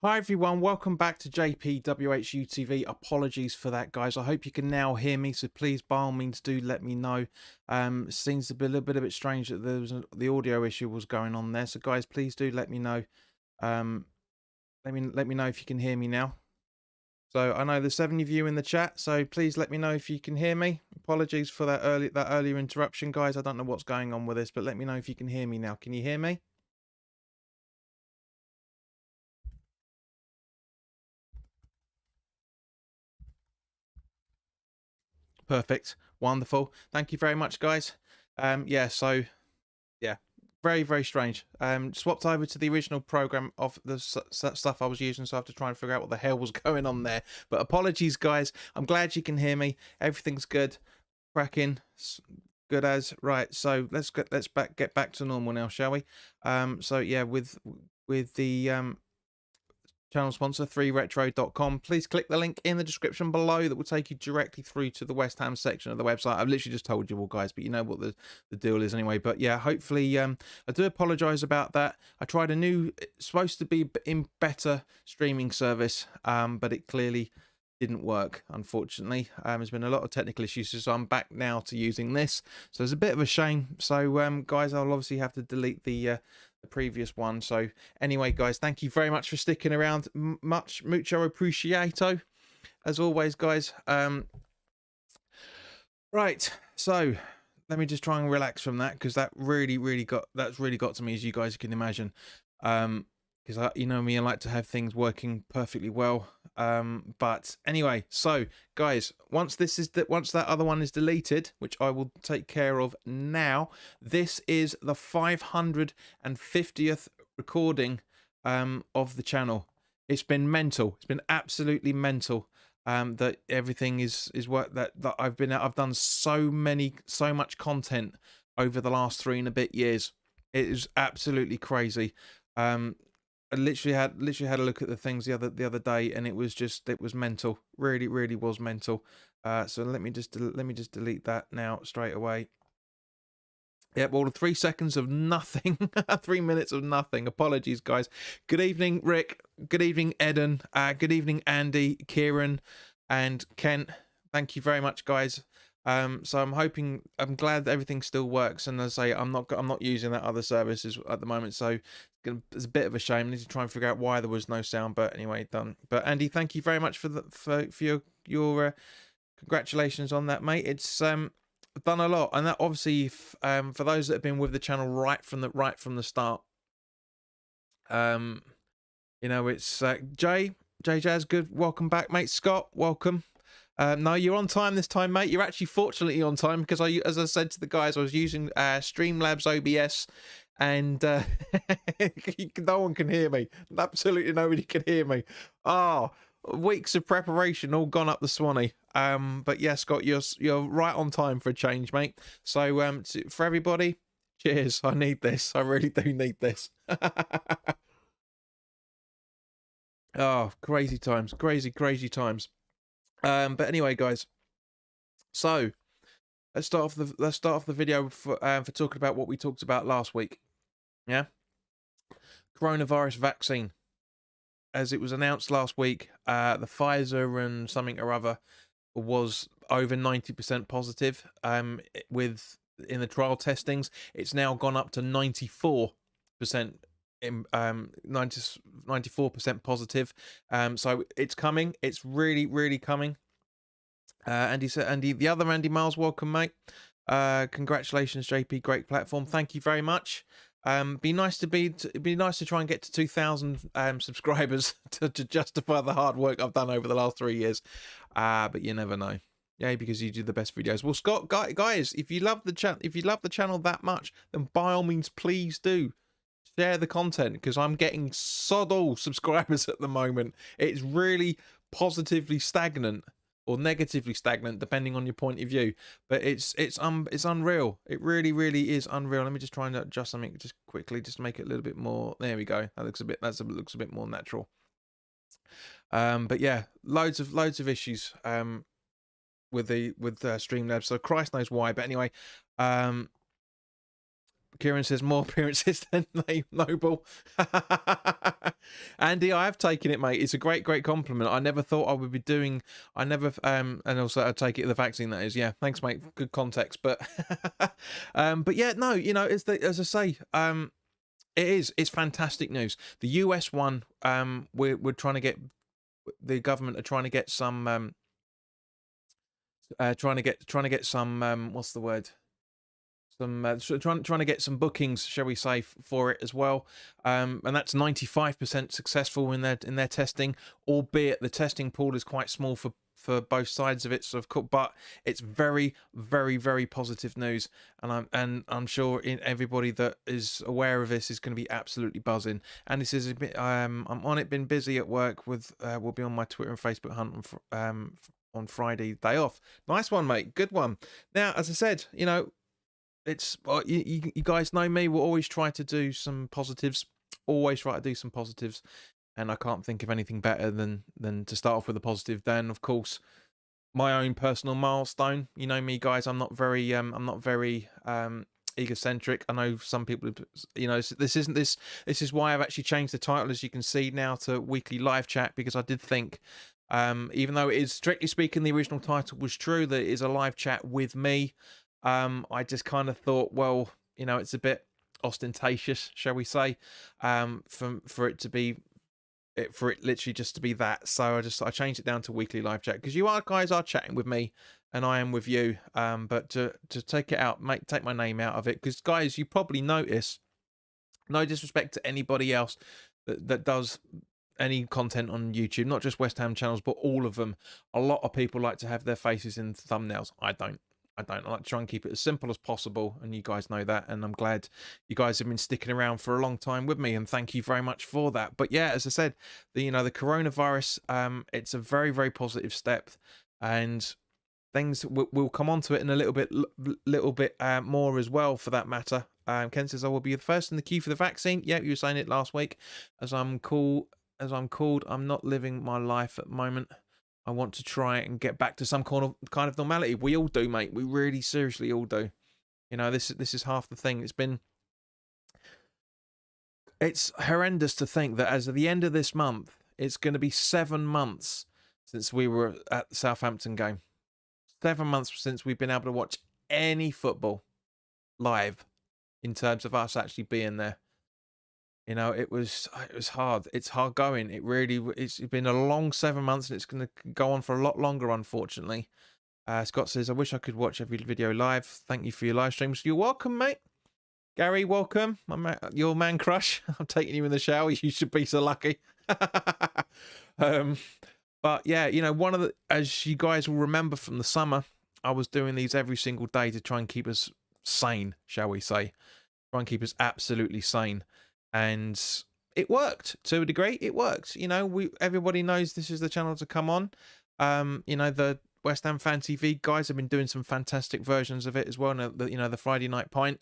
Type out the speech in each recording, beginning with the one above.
Hi everyone, welcome back to WHU TV. Apologies for that, guys. I hope you can now hear me, so please by all means do let me know. It seems to be a little bit strange that the audio issue was going on there, so guys, please do let me know. Let me know if you can hear me now. So I know there's 7 of you in the chat, so please let me know if you can hear me. Apologies for that earlier interruption, guys. I don't know what's going on with this, but let me know if you can hear me now. Can you hear me? Perfect. Wonderful. Thank you very much, guys. Yeah, very strange. Swapped over to the original program of the stuff I was using, so I have to try and figure out what the hell was going on there. But apologies, guys. I'm glad you can hear me. Everything's good. Cracking. Good as right. So let's get back to normal now, shall we? So yeah, with the channel sponsor 3retro.com, please click the link in the description below that will take you directly through to the West Ham section of the website. I've literally just told you all, guys, but you know what the deal is anyway. But yeah, hopefully I do apologize about that. I tried a new, supposed to be in better streaming service, but it clearly didn't work, unfortunately. There's been a lot of technical issues, so I'm back now to using this, so it's a bit of a shame. So guys, I'll obviously have to delete the previous one. So anyway, guys, thank you very much for sticking around. Mucho appreciato as always, guys. Right, so let me just try and relax from that, because that really got to me, as you guys can imagine. Because you know me, I like to have things working perfectly well. But anyway, so guys, once that other one is deleted, which I will take care of now, this is the 550th recording of the channel. It's been mental. It's been absolutely mental. That everything is work that I've done so much content over the last 3 and a bit years. It is absolutely crazy. I literally had a look at the things the other day, and it was mental. Really was mental. So let me just delete that now straight away. Yep, all 3 seconds of nothing. 3 minutes of nothing. Apologies, guys. Good evening, Rick. Good evening, Eden. Good evening, Andy, Kieran, and Kent. Thank you very much, guys. So I'm glad that everything still works, and as I say, I'm not using that other services at the moment, so it's a bit of a shame. I need to try and figure out why there was no sound, but anyway, done. But Andy, thank you very much for your congratulations on that, mate. It's done a lot, and that obviously for those that have been with the channel right from the start, you know, it's J Jazz, good, welcome back, mate. Scott, welcome. No, you're on time this time, mate. You're actually fortunately on time, because as I said to the guys, I was using Streamlabs OBS, and no one can hear me. Absolutely nobody can hear me. Oh, weeks of preparation all gone up the swanny. But yeah, Scott, you're right on time for a change, mate. So for everybody, cheers. I need this. I really do need this. Oh, crazy times, crazy times. But anyway, guys, so let's start off the video for talking about what we talked about last week. Yeah, coronavirus vaccine, as it was announced last week, the Pfizer and something or other was over 90% positive. In the trial testings, it's now gone up to 94%. 94% positive. So it's coming. It's really coming. Andy said, Andy, the other Andy Miles, welcome, mate. Congratulations, JP, great platform. Thank you very much. It'd be nice to try and get to 2,000 subscribers to justify the hard work I've done over the last 3 years. But you never know. Yeah, because you do the best videos. Well, Scott, guys, if you love the channel that much, then by all means, please do share the content, because I'm getting sod all subscribers at the moment. It's really positively stagnant, or negatively stagnant, depending on your point of view. But it's unreal. It really is unreal. Let me just try and adjust something just quickly, just to make it a little bit more. There we go. That looks a bit more natural. But yeah, loads of issues with Streamlabs. So Christ knows why. But anyway, Kieran says more appearances than Noble. Andy, I have taken it, mate. It's a great compliment. I never thought I would be doing. I never and also I take it the vaccine, that is. Yeah, thanks, mate. Good context, but but yeah, no, you know, as I say, it's fantastic news. The US one, we're trying to get, the government are trying to get some trying to get some what's the word, some trying to get some bookings, shall we say, for it as well, and that's 95% successful in their testing, albeit the testing pool is quite small for both sides of it, so of course, but it's very positive news, and I'm sure everybody that is aware of this is going to be absolutely buzzing. And this is a bit, I'm on it, been busy at work with we'll be on my Twitter and Facebook hunt on Friday, day off. Nice one, mate, good one. Now, as I said, you know, it's you guys know me, we'll always try to do some positives, and I can't think of anything better than to start off with a positive. Then, of course, my own personal milestone. You know me, guys, I'm not very egocentric. I know some people, you know, this is why I've actually changed the title, as you can see now, to weekly live chat, because I did think, even though it is, strictly speaking, the original title was true, that it is a live chat with me, I just kind of thought, well, you know, it's a bit ostentatious, shall we say, for it to be, for it literally just to be that. So I changed it down to weekly live chat, because you guys are chatting with me and I am with you, but to take it out, take my name out of it, because guys, you probably notice, no disrespect to anybody else that does any content on YouTube, not just West Ham channels, but all of them, a lot of people like to have their faces in thumbnails. I don't. I like to try and keep it as simple as possible, and you guys know that, and I'm glad you guys have been sticking around for a long time with me, and thank you very much for that. But yeah, as I said, the coronavirus, it's a very positive step, and things we'll come on to it in a little bit more as well, for that matter. Ken says I will be the first in the queue for the vaccine. Yeah, you were saying it last week. As I'm called, I'm not living my life at the moment. I want to try and get back to some kind of normality. We all do, mate. We really seriously all do. You know, this is half the thing. It's horrendous to think that as of the end of this month, it's going to be 7 months since we were at the Southampton game. 7 months since we've been able to watch any football live, in terms of us actually being there. You know, it was hard. It's hard going. It's been a long 7 months, and it's going to go on for a lot longer, unfortunately. Scott says, I wish I could watch every video live. Thank you for your live streams. You're welcome, mate. Gary, welcome. Your man crush. I'm taking you in the shower. You should be so lucky. But yeah, you know, as you guys will remember from the summer, I was doing these every single day to try and keep us sane, shall we say. Try and keep us absolutely sane. And it worked to a degree. It worked. You know, everybody knows this is the channel to come on. You know, the West Ham Fan TV guys have been doing some fantastic versions of it as well. You know, the Friday Night Pint,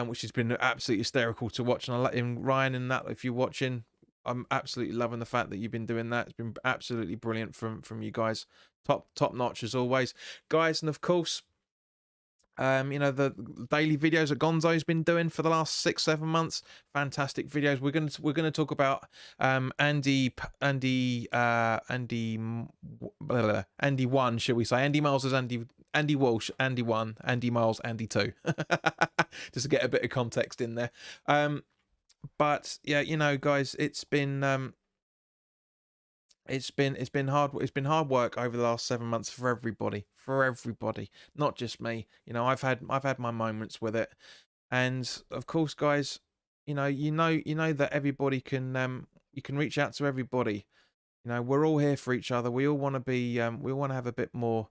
which has been absolutely hysterical to watch. And I let him, Ryan, and that, if you're watching, I'm absolutely loving the fact that you've been doing that. It's been absolutely brilliant from you guys. Top notch as always, guys. And of course, you know, the daily videos that Gonzo's been doing for the last 6-7 months, fantastic videos. We're gonna talk about Andy one, shall we say? Andy Miles is Andy Walsh, Andy 1, Andy Miles, Andy 2. Just to get a bit of context in there. But yeah, you know, guys, it's been hard. It's been hard work over the last 7 months for everybody, not just me. You know, I've had my moments with it, and of course, guys, you know that everybody can you can reach out to everybody. You know, we're all here for each other. We all want to be we want to have a bit more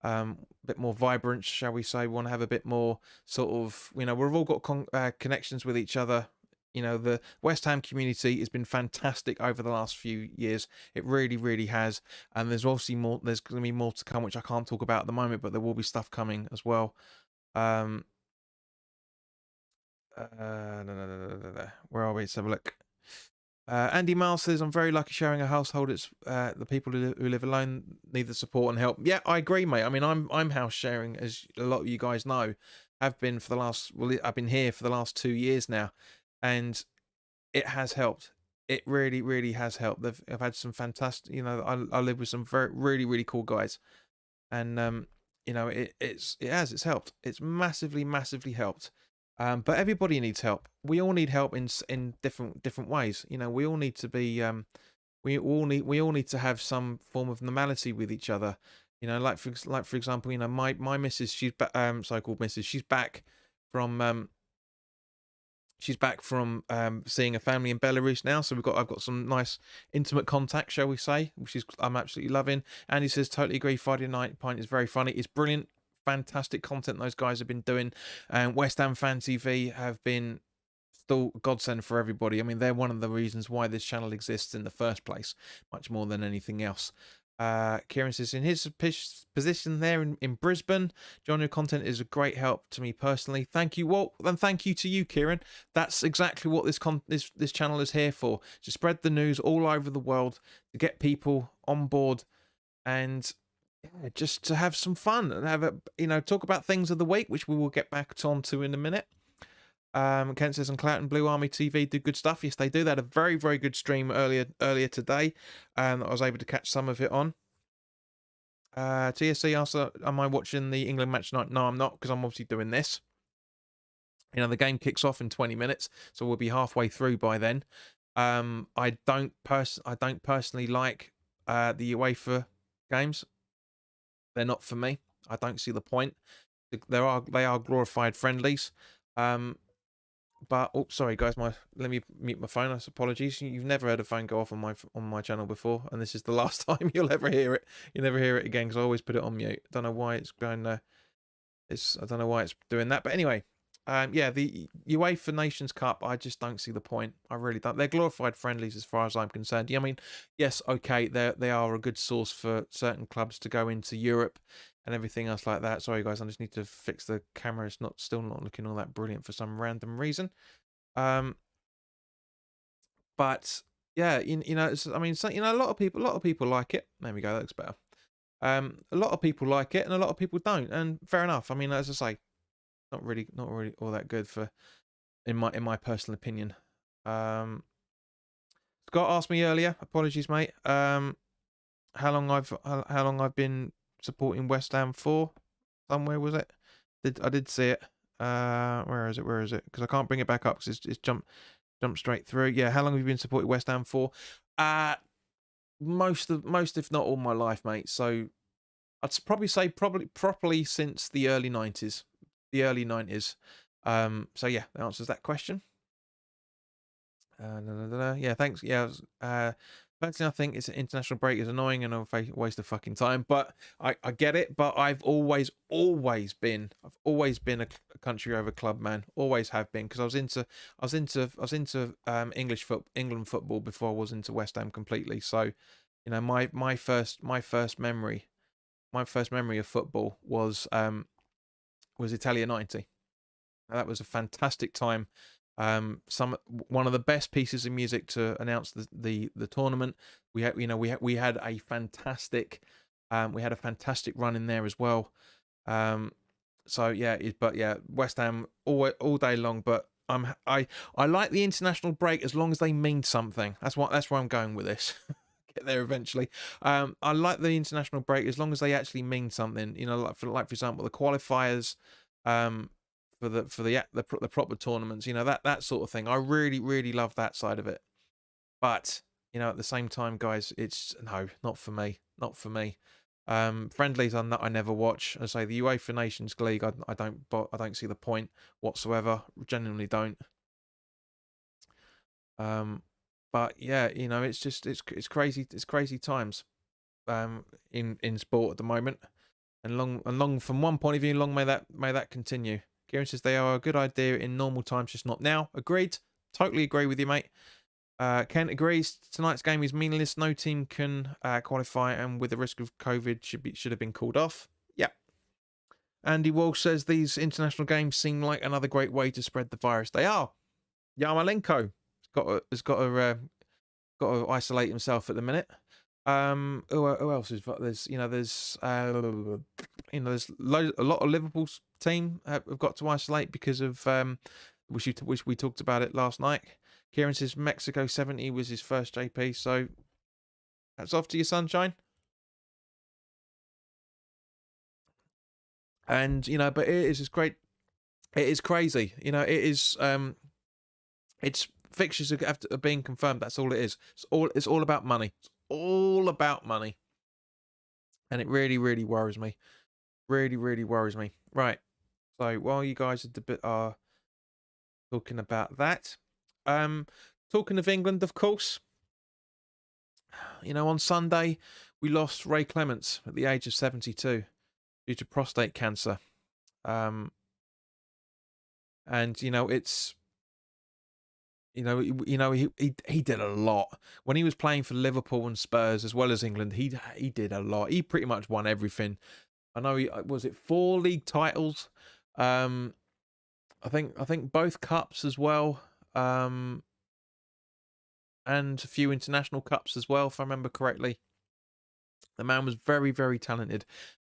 vibrance, shall we say. We want to have a bit more sort of, you know, we've all got connections with each other. You know, the West Ham community has been fantastic over the last few years. It really has. And there's obviously more. There's going to be more to come, which I can't talk about at the moment, but there will be stuff coming as well. No. Where are we? Let's have a look. Andy Miles says, I'm very lucky sharing a household. It's the people who live alone need the support and help. Yeah, I agree, mate. I mean, I'm house sharing, as a lot of you guys know. have been for the last. Well, I've been here for the last 2 years now, and it has helped. It really, really has helped. I've had some fantastic. I live with some really, really cool guys, and it's helped. It's massively, massively helped. But everybody needs help. We all need help in different ways. We all need to be. We all need to have some form of normality with each other. Like for example, my missus, she's so-called missus, from she's back from seeing a family in Belarus now. So I've got some nice intimate contact, shall we say, which is I'm absolutely loving. And he says totally agree. Friday Night Pint is very funny. It's brilliant, fantastic content those guys have been doing. And West Ham Fan TV have been still godsend for everybody. I mean, they're one of the reasons why this channel exists in the first place, much more than anything else. Kieran says, in his position there in Brisbane, John, your content is a great help to me personally. Thank you, Walt, and thank you to you, Kieran. That's exactly what this channel is here for, to spread the news all over the world, to get people on board, and just to have some fun and have talk about things of the week, which we will get back onto in a minute. Kent says, and Clout and Blue Army TV do good stuff. Yes, they do. They had a very, very good stream earlier today. I was able to catch some of it on. TSC asks, am I watching the England match tonight? No, I'm not, because I'm obviously doing this. The game kicks off in 20 minutes, so we'll be halfway through by then. I don't personally like the UEFA games. They're not for me. I don't see the point. They are glorified friendlies. But sorry guys, let me mute my phone. Apologies. You've never heard a phone go off on my channel before, and this is the last time you'll ever hear it. You never hear it again, because I always put it on mute. I don't know why it's going. I don't know why it's doing that. But anyway, the UEFA Nations Cup, I just don't see the point. I really don't. They're glorified friendlies as far as I'm concerned. Yeah, I mean, yes, okay, they are a good source for certain clubs to go into Europe and everything else like that. Sorry guys, I just need to fix the camera. It's still not looking all that brilliant for some random reason. But yeah, I mean, a lot of people like it. There we go, that looks better. A lot of people like it, and a lot of people don't, and fair enough. I mean, as I say, not really all that good in my personal opinion. Scott asked me earlier, apologies mate, how long I've been supporting West Ham for. Somewhere was it? I did see it. Where is it? Because I can't bring it back up because it's jumped straight through. Yeah, how long have you been supporting West Ham for? Most if not all my life, mate. So I'd probably say properly since the early 90s. So yeah, that answers that question. Yeah, thanks. Yeah, personally, I think it's an international break is annoying and a waste of fucking time. But I get it. But I've always been a country over club man. Always have been, because I was into England football before I was into West Ham completely. So, my first memory of football was Italia '90. That was a fantastic time. One of the best pieces of music to announce the tournament. We had a fantastic run in there as well. So yeah, West Ham all day long. But I like the international break as long as they mean something. That's where I'm going with this. Get there eventually. I like the international break as long as they actually mean something. Like for example, the qualifiers. For the proper tournaments, that sort of thing. I really love that side of it. But at the same time, guys, it's not for me. Friendlies I never watch. I say the UEFA Nations League, I don't see the point whatsoever. Genuinely don't. But yeah, it's crazy times in sport at the moment. And long from one point of view, long may that continue. Kieran says they are a good idea in normal times, just not now. Agreed. Totally agree with you, mate. Kent agrees. Tonight's game is meaningless. No team can qualify, and with the risk of COVID, should have been called off. Yeah. Andy Walsh says these international games seem like another great way to spread the virus. They are. Yarmolenko has got to isolate himself at the minute. Who else is there's there's a lot of Liverpool's team have got to isolate because of which we talked about it last night. Kieran says Mexico 70 was his first JP, so that's off to your sunshine. And but it is just great. It is crazy. It is. It's fixtures are being confirmed. That's all it is. It's all about money. It's all about money, and it really, really worries me. Really, really worries me. Right. So while you guys are talking about that, talking of England, of course. On Sunday we lost Ray Clements at the age of 72 due to prostate cancer. And it's he did a lot when he was playing for Liverpool and Spurs as well as England. He did a lot. He pretty much won everything. I know was it 4 league titles. I think both cups as well. And a few international cups as well, if I remember correctly. The man was very, very talented.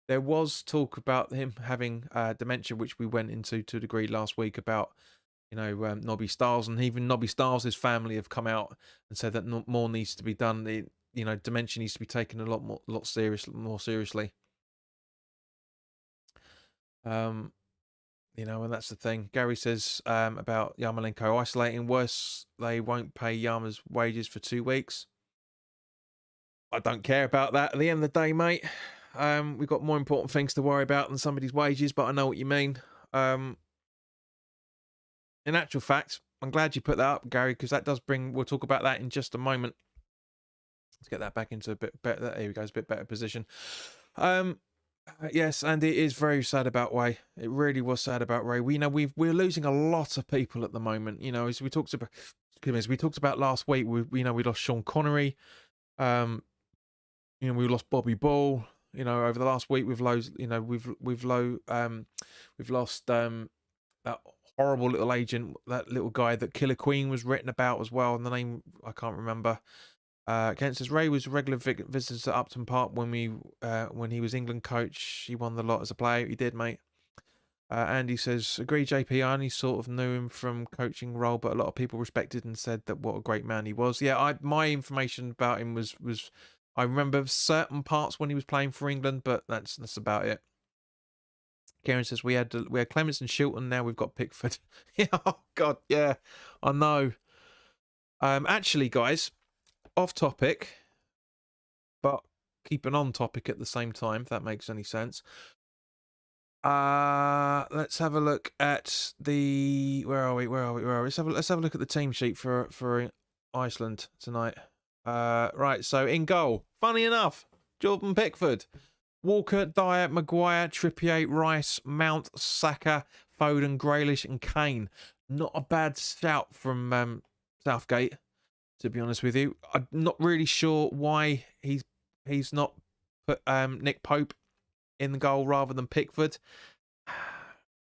There was talk about him having dementia, which we went into to a degree last week about, Nobby Stiles, and even Nobby Stiles' family have come out and said that more needs to be done. Dementia needs to be taken a lot more seriously. And that's the thing. Gary says about Yarmolenko isolating. Worse, they won't pay Yarma's wages for 2 weeks. I don't care about that. At the end of the day, mate, we've got more important things to worry about than somebody's wages, but I know what you mean. In actual fact, I'm glad you put that up, Gary, because that does we'll talk about that in just a moment. Let's get that back into a bit better. There we go, it's a bit better position. Yes, and it is very sad about Ray. It really was sad about Ray. We're losing a lot of people at the moment. As we talked about last week, we lost Sean Connery. We lost Bobby Ball. Over the last week we've lost that horrible little agent, that little guy that Killer Queen was written about as well, and the name I can't remember. Kent says Ray was a regular visitor to Upton Park when he was England coach. He won the lot as a player. He did, mate. Andy says, agree, JP. I only sort of knew him from coaching role, but a lot of people respected and said that what a great man he was. Yeah, my information about him was I remember certain parts when he was playing for England, but that's about it. Karen says we had Clements and Shilton. Now we've got Pickford. Yeah, oh God, yeah, I know. Actually, guys, off topic, but keeping on topic at the same time, if that makes any sense. Let's have a look at the where are we? Let's have a look at the team sheet for Iceland tonight. Right, so in goal, funny enough, Jordan Pickford, Walker, Dyer, Maguire, Trippier, Rice, Mount, Saka, Foden, Relish, and Kane. Not a bad shout from Southgate, to be honest with you. I'm not really sure why he's not put Nick Pope in the goal rather than Pickford,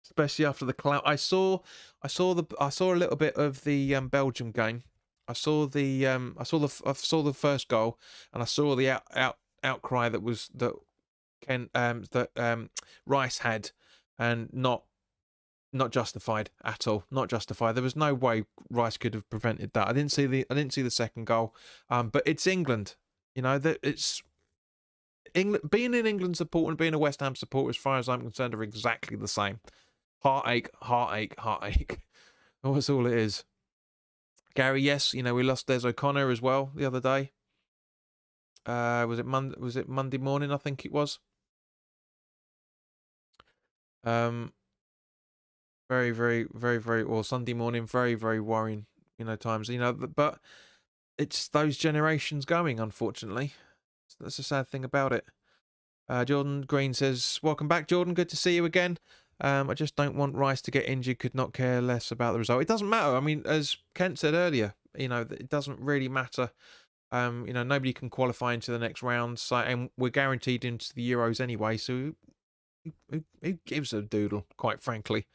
especially after the clout. I saw a little bit of the Belgium game. I saw the first goal, and I saw the outcry that Rice had, and not justified at all. Not justified. There was no way Rice could have prevented that. I didn't see the second goal. But it's England. That it's England. Being an England supporter and being a West Ham supporter, as far as I'm concerned, are exactly the same. Heartache. That's all it is. Gary, yes, we lost Des O'Connor as well the other day. Was it Monday morning? I think it was. Very, very, very, very, or Sunday morning, very, very worrying, times, but it's those generations going, unfortunately. That's the sad thing about it. Jordan Green says, welcome back, Jordan. Good to see you again. I just don't want Rice to get injured. Could not care less about the result. It doesn't matter. I mean, as Kent said earlier, it doesn't really matter. Nobody can qualify into the next round, so, and we're guaranteed into the Euros anyway, so who gives a doodle, quite frankly.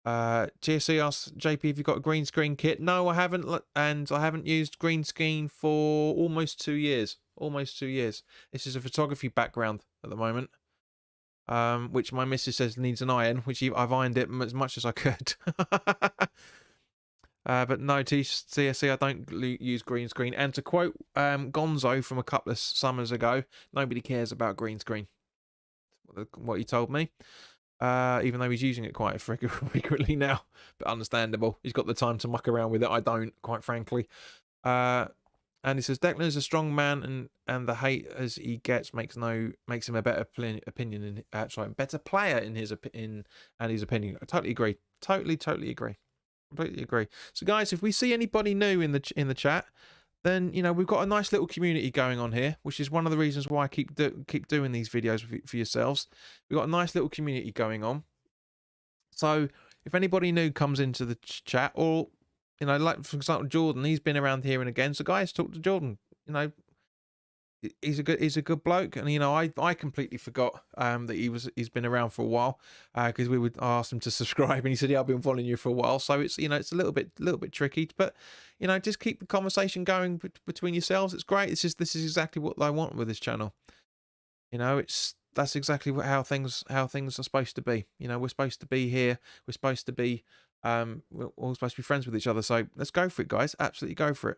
GSC asks, JP, have you got a green screen kit? No, I haven't, and I haven't used green screen for almost 2 years. This is a photography background at the moment. which my missus says needs an iron, which I've ironed it as much as I could. But no, TCSC, I don't use green screen. And to quote Gonzo from a couple of summers ago, nobody cares about green screen. What he told me. Even though he's using it quite frequently now. But understandable. He's got the time to muck around with it. I don't, quite frankly. And he says Declan is a strong man, and the hate as he gets makes him a better better player in his opinion. I totally agree. Totally agree. Completely agree. So guys, if we see anybody new in the chat, then we've got a nice little community going on here, which is one of the reasons why I keep doing these videos for yourselves. We've got a nice little community going on. So if anybody new comes into the chat, or like for example Jordan, he's been around here and again. So guys, talk to Jordan. He's a good bloke, and I completely forgot that he's been around for a while, because we would ask him to subscribe, and he said, yeah, I've been following you for a while. So it's it's a little bit tricky, but just keep the conversation going between yourselves. It's great. This is exactly what I want with this channel. That's exactly how things are supposed to be. We're supposed to be here. We're supposed to be we're all supposed to be friends with each other. So let's go for it, guys. Absolutely go for it.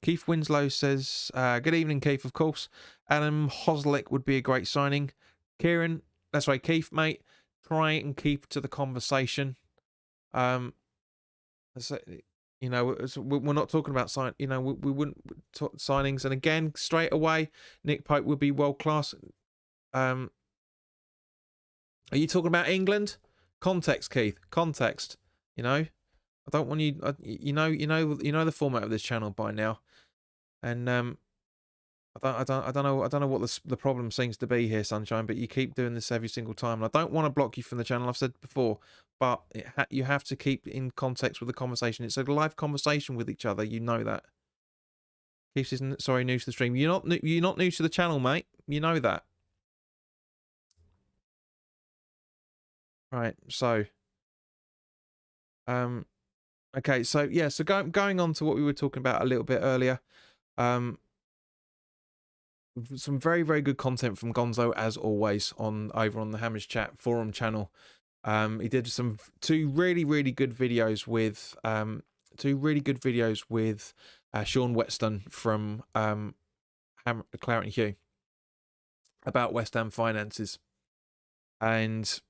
Keith Winslow says, good evening, Keith, of course. Adam Hoslick would be a great signing. Kieran, that's right, Keith, mate. Try and keep to the conversation. We're not talking about we wouldn't talk signings. And again, straight away, Nick Pope would be world class. Are you talking about England? Context, Keith. Context. I don't want you. You know the format of this channel by now, and I don't know what the problem seems to be here, Sunshine. But you keep doing this every single time, and I don't want to block you from the channel. I've said before, but you have to keep in context with the conversation. It's a live conversation with each other. You know that. Keith isn't new to the stream. You're not new to the channel, mate. You know that. Right. So. Okay, so yeah, so going on to what we were talking about a little bit earlier, some very, very good content from Gonzo as always over on the Hammers Chat forum channel. He did two really, really good videos with Sean Whetstone from Claret and Hugh about West Ham finances, and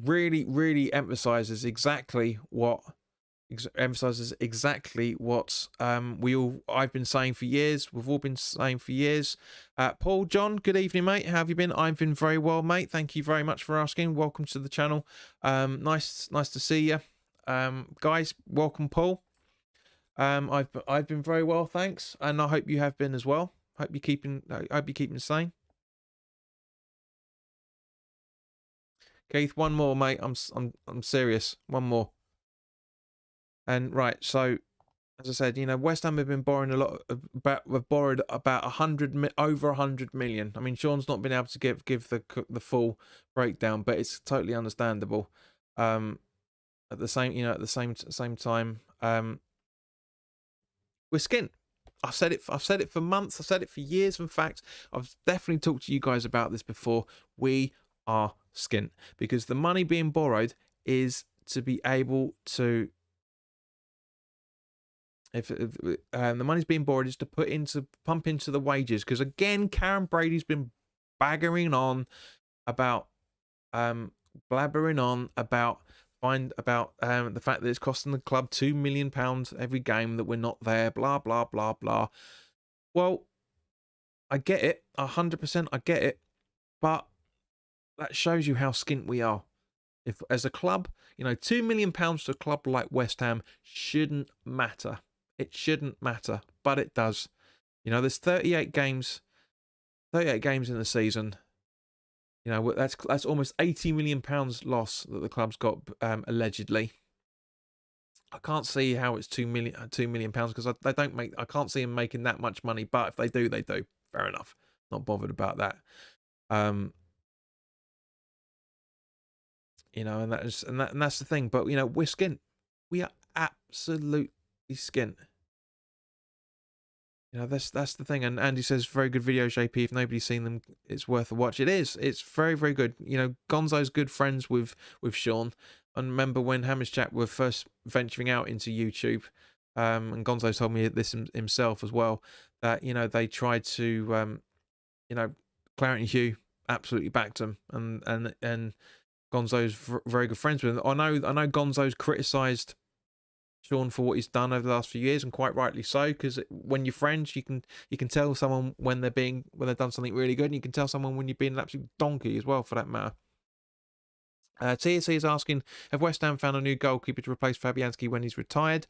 really, really emphasizes exactly what I've been saying for years. We've all been saying for years. Paul John, good evening, mate. How have you been? I've been very well, mate. Thank you very much for asking. Welcome to the channel. Nice to see you, guys. Welcome, Paul. I've been very well, thanks, and I hope you have been as well. Hope you're keeping sane. Keith, one more, mate. I'm serious. One more. And right, so as I said, West Ham have been borrowing a lot. We've borrowed about over 100 million. I mean, Sean's not been able to give the full breakdown, but it's totally understandable. At the same time, we're skint. I've said it for months. I've said it for years. In fact, I've definitely talked to you guys about this before. We are skint because the money being borrowed is to be able to. If the money's being borrowed is to pump into the wages, because again, Karen Brady's been blabbering on about the fact that it's costing the club £2 million every game that we're not there, blah blah blah blah. Well, I get it, 100%, I get it, but that shows you how skint we are. If as a club, £2 million to a club like West Ham shouldn't matter. It shouldn't matter, but it does. There's 38 games in the season. That's almost £80 million loss that the club's got allegedly. I can't see how it's £2 million because I can't see them making that much money. But if they do, they do. Fair enough. Not bothered about that. And that's the thing. But we're skint. We are absolutely skint. You know, that's the thing. And Andy says, very good video, JP. If nobody's seen them, it's worth a watch. It is. It's very, very good. You know, Gonzo's good friends with Sean. And remember when Hammer's Chat were first venturing out into YouTube, and Gonzo told me this himself as well, that, you know, they tried to, you know, Clarence and Hugh absolutely backed them, and Gonzo's very good friends with him. I know Gonzo's criticised Sean for what he's done over the last few years, and quite rightly so, because when you're friends, you can tell someone when they've done something really good, and you can tell someone when you're being an absolute donkey as well, for that matter. TSC is asking, have West Ham found a new goalkeeper to replace Fabianski when he's retired?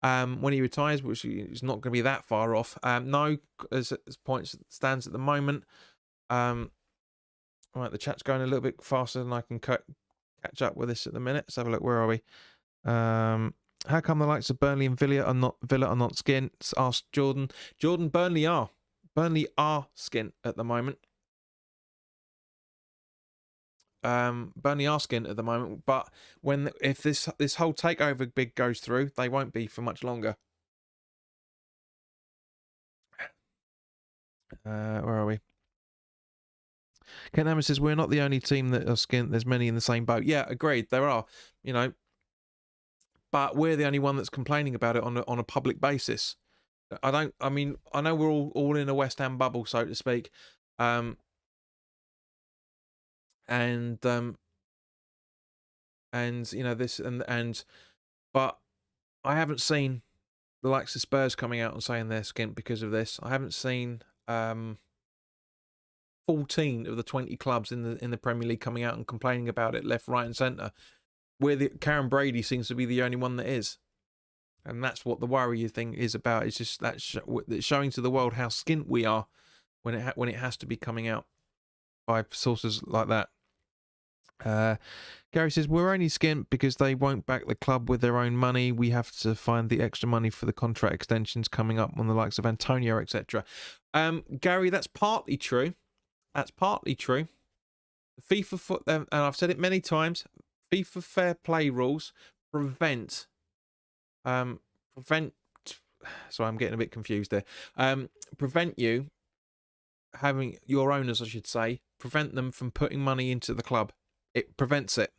When he retires, which is not going to be that far off. No, as point stands at the moment. Right, the chat's going a little bit faster than I can catch up with this at the minute. Let's have a look. Where are we? How come the likes of Burnley and Villa are not skint? Asked Jordan. Burnley are skint at the moment. Burnley are skint at the moment, but if this whole takeover bid goes through, they won't be for much longer. Where are we? Ken Hammer says, we're not the only team that are skint. There's many in the same boat. Yeah, agreed. There are, you know, but we're the only one that's complaining about it on a public basis. I know we're all in a West Ham bubble, so to speak. And you know this but I haven't seen the likes of Spurs coming out and saying they're skint because of this. I haven't seen 14 of the 20 clubs in the Premier League coming out and complaining about it left, right, and centre. Karen Brady seems to be the only one that is, and that's what the worry thing is about. It's just that's showing to the world how skint we are when it has to be coming out by sources like that. Gary says, we're only skint because they won't back the club with their own money. We have to find the extra money for the contract extensions coming up on the likes of Antonio, etc. Gary, that's partly true. FIFA and I've said it many times, FIFA fair play rules prevent sorry, I'm getting a bit confused there. Prevent you having your owners, I should say, prevent them from putting money into the club. It prevents it.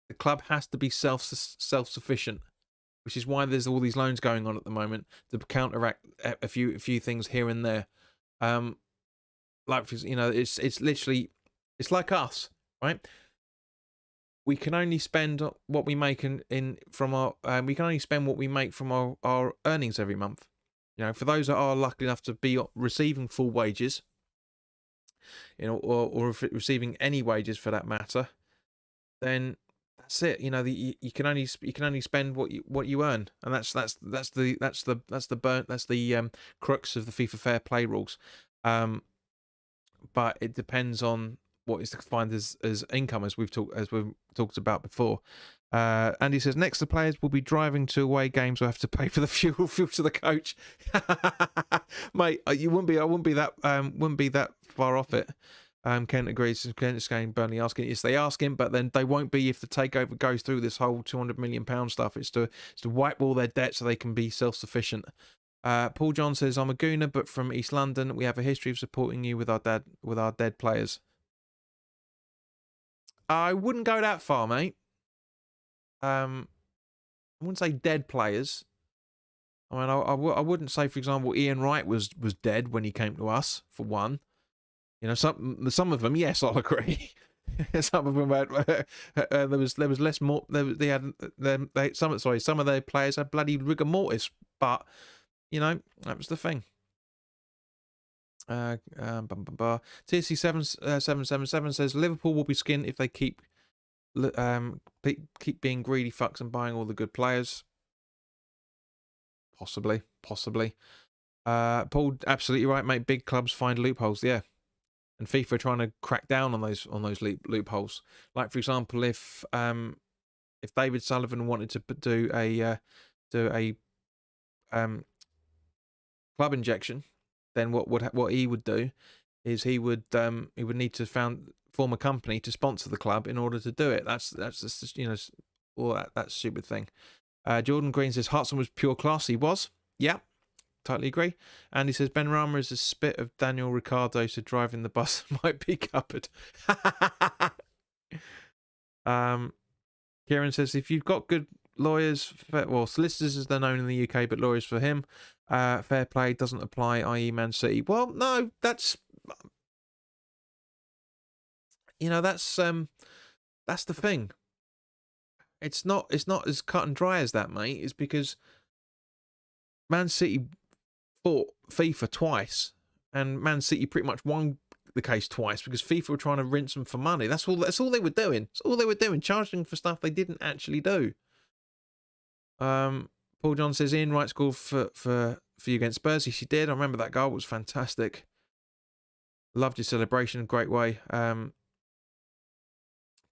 The club has to be self-sufficient, which is why there's all these loans going on at the moment to counteract a few things here and there. Like, you know, it's literally, it's like us, right? We can only spend what we make from our earnings every month. You know, for those that are lucky enough to be receiving full wages, you know, or receiving any wages for that matter, then that's it. You know, you can only spend what you earn, and that's the crux of the FIFA fair play rules. But it depends on what is defined as income, as we've talked about before. Andy says, next the players will be driving to away games will have to pay for the fuel to the coach. Mate, I wouldn't be that far off it. Kent agrees. Kent is saying Burnley asking. Yes, they ask him, but then they won't be if the takeover goes through this whole £200 million stuff. It's to wipe all their debt so they can be self-sufficient. Paul John says, I'm a gooner, but from East London. We have a history of supporting you with our dead players. I wouldn't go that far, mate. I wouldn't say dead players. I mean, I wouldn't say, for example, Ian Wright was dead when he came to us, for one. You know, some of them, yes, I'll agree. Some of them there was less more. Some of their players had bloody rigor mortis, but you know that was the thing. TSC 777 says Liverpool will be skinned if they keep being greedy fucks and buying all the good players. Possibly. Paul, absolutely right, mate. Big clubs find loopholes, yeah. And FIFA are trying to crack down on those loopholes. Like, for example, if David Sullivan wanted to do a club injection, then what he would do is he would need to form a company to sponsor the club in order to do it. That's just, you know, all that stupid thing. Jordan Green says Hartson was pure class. He was, yeah. totally agree. And he says Benrahma is a spit of Daniel Ricciardo, so driving the bus might be covered. Kieran says if you've got good lawyers, well, solicitors as they're known in the UK, but lawyers for him, fair play doesn't apply, i.e. Man City. Well, no, that's, you know, that's the thing. It's not as cut and dry as that, mate. It's because Man City fought FIFA twice, and Man City pretty much won the case twice because FIFA were trying to rinse them for money. That's all they were doing. That's all they were doing, charging for stuff they didn't actually do. Paul John says Ian Wright scored for you against Spurs. Yes, he did. I remember that goal. It was fantastic. Loved your celebration, great way.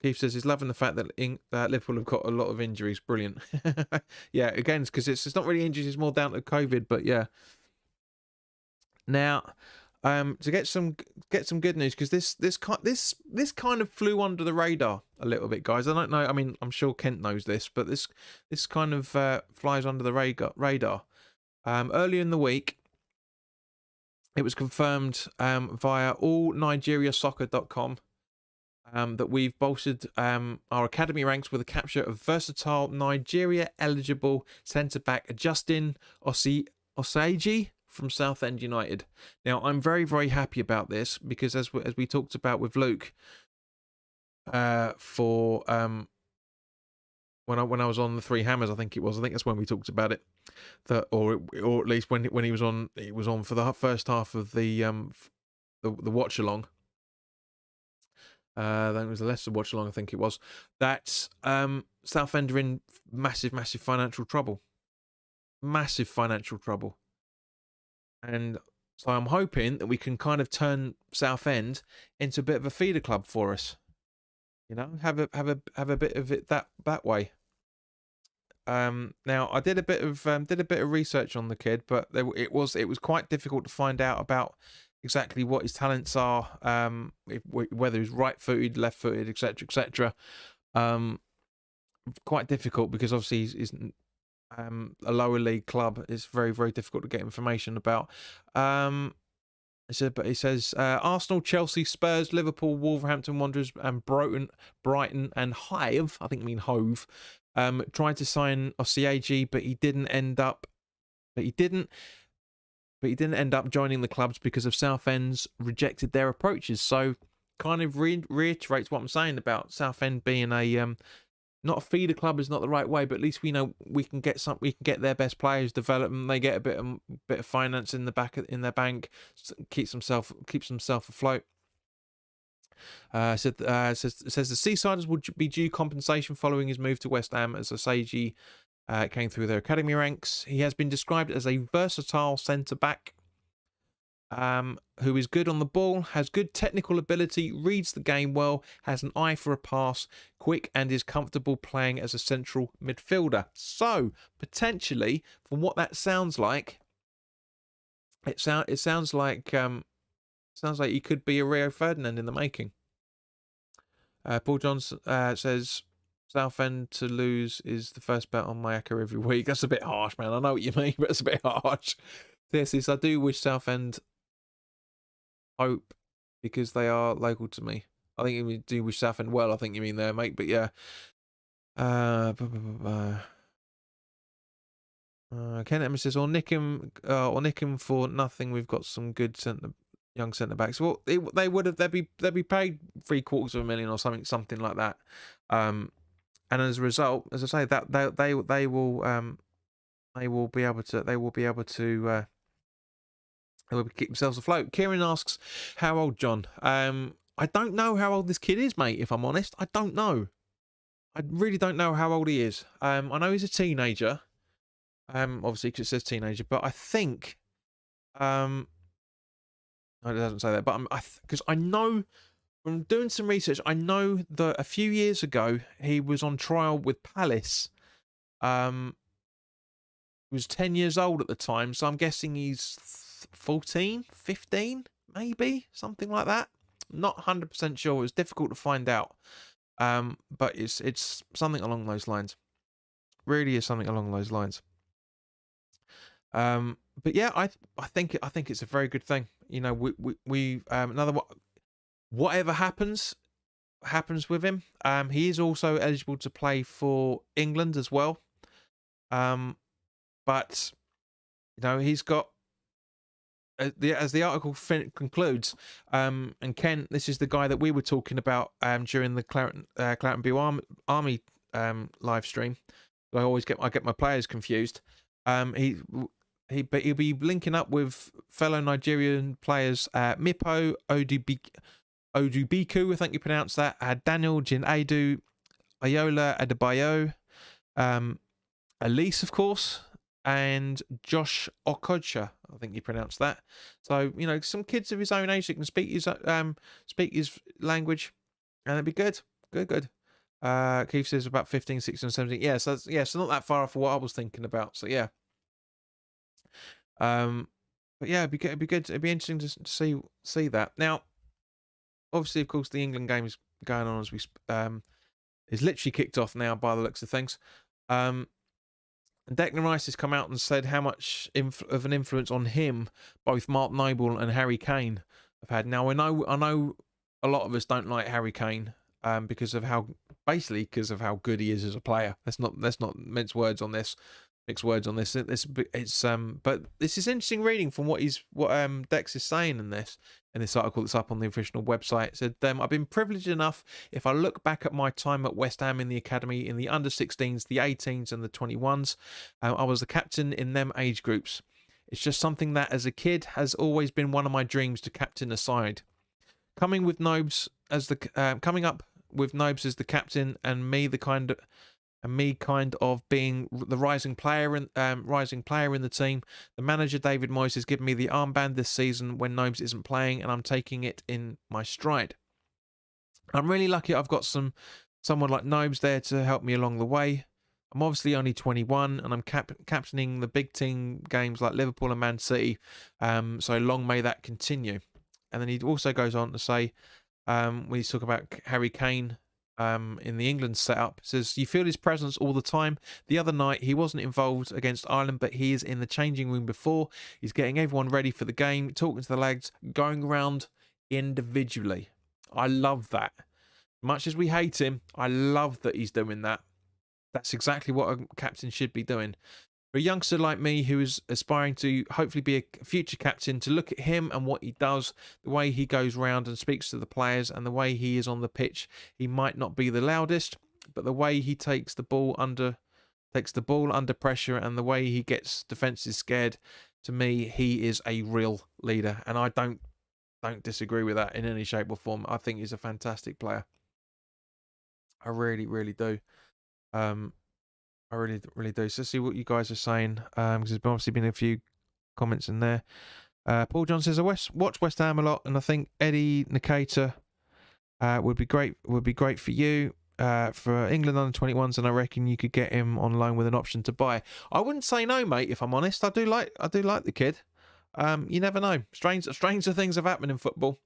Keith says he's loving the fact that Liverpool have got a lot of injuries. Brilliant. Yeah, again, because it's not really injuries, it's more down to COVID, but yeah. Now, to get some good news, because this kind of flew under the radar a little bit, guys. I don't know. I mean, I'm sure Kent knows this, but this kind of flies under the radar. Earlier in the week, it was confirmed via allnigeriasoccer.com that we've bolstered our academy ranks with a capture of versatile Nigeria-eligible centre-back Justin Osagie from Southend United. Now, I'm very, very happy about this because as we talked about with Luke for when I was on the Three Hammers, I think that's when we talked about it. Or at least when he was on, it was on for the first half of the watch along. Then it was a Leicester watch along, I think it was. That Southend are in massive financial trouble. Massive financial trouble. And so I'm hoping that we can kind of turn Southend into a bit of a feeder club for us. You know, have a bit of it that way. Now I did a bit of research on the kid, but it was quite difficult to find out about exactly what his talents are, whether he's right-footed, left-footed, etc. Quite difficult because obviously he's a lower league club. It's very, very difficult to get information about. He says Arsenal, Chelsea, Spurs, Liverpool, Wolverhampton Wanderers, and Brighton, and Hive. I think I mean Hove. Tried to sign Osiagi, but he didn't end up. He didn't end up joining the clubs because of Southend's rejected their approaches. So, kind of reiterates what I'm saying about Southend being a not a feeder club is not the right way, but at least we know we can get their best players, develop them, they get a bit of finance in their bank, keeps themselves afloat. Says the Seasiders would be due compensation following his move to West Ham as Osagie came through their academy ranks. He has been described as a versatile centre back who is good on the ball, has good technical ability, reads the game well, has an eye for a pass, quick, and is comfortable playing as a central midfielder. So potentially, from what that sounds like, it sounds like he could be a Rio Ferdinand in the making. Paul Jones says Southend to lose is the first bet on my Echo every week. That's a bit harsh, man. I know what you mean, but it's a bit harsh. This is, I do wish Southend hope because they are local to me. I think you do wish Southend well. I think you mean there, mate. But yeah. Ken Emma says, or nick him for nothing. We've got some good young centre backs. Well, they'd be paid $750,000 or something like that. And as a result, as I say, that they will be able to keep themselves afloat. Kieran asks, how old John? I don't know how old this kid is, mate, if I'm honest. I don't know. I really don't know how old he is. I know he's a teenager. Obviously, because it says teenager, but I think no, it doesn't say that. But because I know from doing some research, I know that a few years ago he was on trial with Palace. He was 10 years old at the time, so I'm guessing he's 14, 15, maybe something like that. Not 100% sure. It's difficult to find out, but it's something along those lines. Really is something along those lines. But yeah, I think it's a very good thing. You know, we another whatever happens with him. He is also eligible to play for England as well. But you know, he's got as the article concludes, and Ken, this is the guy that we were talking about during the Cloughton Army live stream. I always get my players confused. But he'll be linking up with fellow Nigerian players, Mipo Odubiku, I think you pronounce that, Daniel Jinadu, Ayola Adebayo, Elise, of course, and Josh Okocha, I think you pronounce that. So, you know, some kids of his own age that can speak his language, and it'd be good. Good. Keith says about 15, 16, 17. Yeah, so not that far off of what I was thinking about. So yeah. But yeah, it'd be good. It'd be interesting to see that. Now, obviously, of course, the England game is going on as we is literally kicked off now by the looks of things. And Declan Rice has come out and said how much of an influence on him both Mark Noble and Harry Kane have had. Now, I know a lot of us don't like Harry Kane because of how good he is as a player. Let's not mince words on this. Mixed words on this. But this is interesting reading from what Dex is saying in this article that's up on the official website. It said, I've been privileged enough, if I look back at my time at West Ham in the academy, in the under-16s, the 18s and the 21s, I was the captain in them age groups. It's just something that as a kid has always been one of my dreams to captain a side. Coming up with Nobes as the captain and me kind of being the rising player in the team. The manager David Moyes has given me the armband this season when Nobes isn't playing, and I'm taking it in my stride. I'm really lucky I've got someone like Nobes there to help me along the way. I'm obviously only 21, and I'm captaining the big team games like Liverpool and Man City. So long may that continue. And then he also goes on to say, when he's talking about Harry Kane, in the England setup, says you feel his presence all the time. The other night he wasn't involved against Ireland, but he is in the changing room before. He's getting everyone ready for the game, talking to the lads, going around individually. I love that. Much as we hate him, I love that he's doing that. That's exactly what a captain should be doing. For a youngster like me who is aspiring to hopefully be a future captain, to look at him and what he does, the way he goes round and speaks to the players and the way he is on the pitch, he might not be the loudest, but the way he takes the ball under pressure and the way he gets defences scared, to me, he is a real leader. And I don't disagree with that in any shape or form. I think he's a fantastic player. I really, really do. I really do. So let's see what you guys are saying, because there's obviously been a few comments in there. Paul John says, I watch West Ham a lot, and I think Eddie Nikata would be great for you for England under 21s, and I reckon you could get him on loan with an option to buy. I wouldn't say no, mate. If I'm honest, I do like the kid. You never know. Stranger things have happened in football.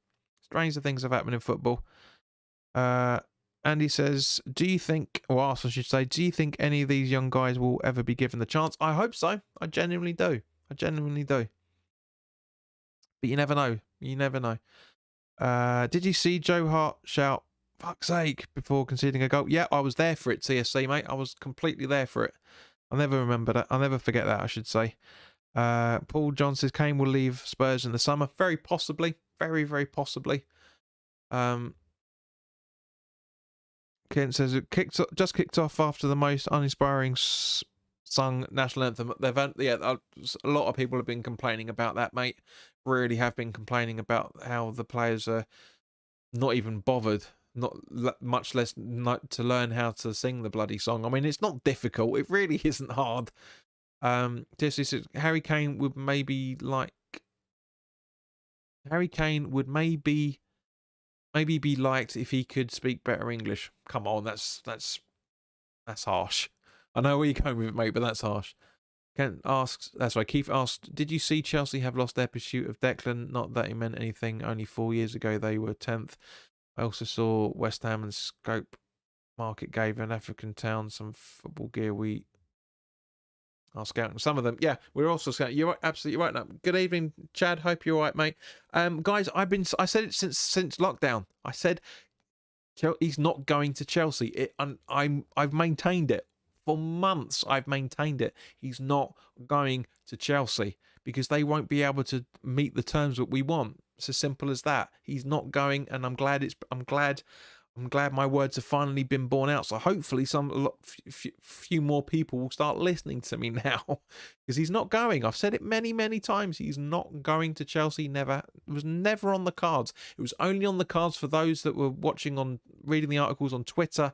Andy says, do you think any of these young guys will ever be given the chance? I hope so. I genuinely do. But you never know. Did you see Joe Hart shout, fuck's sake, before conceding a goal? Yeah, I was there for it, TSC, mate. I was completely there for it. I'll never remember that. I'll never forget that, I should say. Paul John says, Kane will leave Spurs in the summer. Very possibly. Very, very possibly. Kent says it just kicked off after the most uninspiring sung national anthem. A lot of people have been complaining about that, mate. Really have been complaining about how the players are not even bothered, much less to learn how to sing the bloody song. I mean, it's not difficult. It really isn't hard. Jesse says Harry Kane would maybe be liked if he could speak better English. Come on, that's harsh. I know where you're going with it, mate, but that's harsh. Keith asked, did you see Chelsea have lost their pursuit of Declan? Not that it meant anything. Only 4 years ago they were 10th. I also saw West Ham and Scope Market gave an African town some football gear. are scouting. Some of them, yeah, we're also scouting. You're absolutely right. No, good evening, Chad. Hope you're all right, mate. Guys, I said it since lockdown. I said he's not going to Chelsea. I've maintained it for months. I've maintained it. He's not going to Chelsea because they won't be able to meet the terms that we want. It's as simple as that. He's not going, and I'm glad my words have finally been borne out. So hopefully few more people will start listening to me now, because he's not going. I've said it many times. He's not going to Chelsea. It was never on the cards. It was only on the cards for those that were reading the articles on Twitter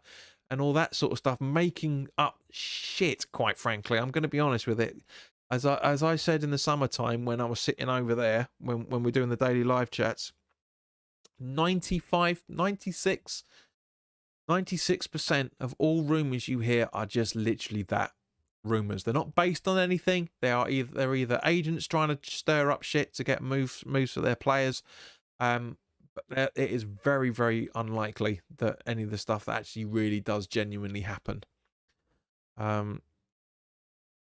and all that sort of stuff, making up shit, quite frankly. I'm going to be honest with it. As I said in the summertime when I was sitting over there, when we're doing the daily live chats, 96% of all rumours you hear are just literally that, rumours. They're not based on anything. They're either agents trying to stir up shit to get moves for their players. But it is very, very unlikely that any of the stuff that actually really does genuinely happen.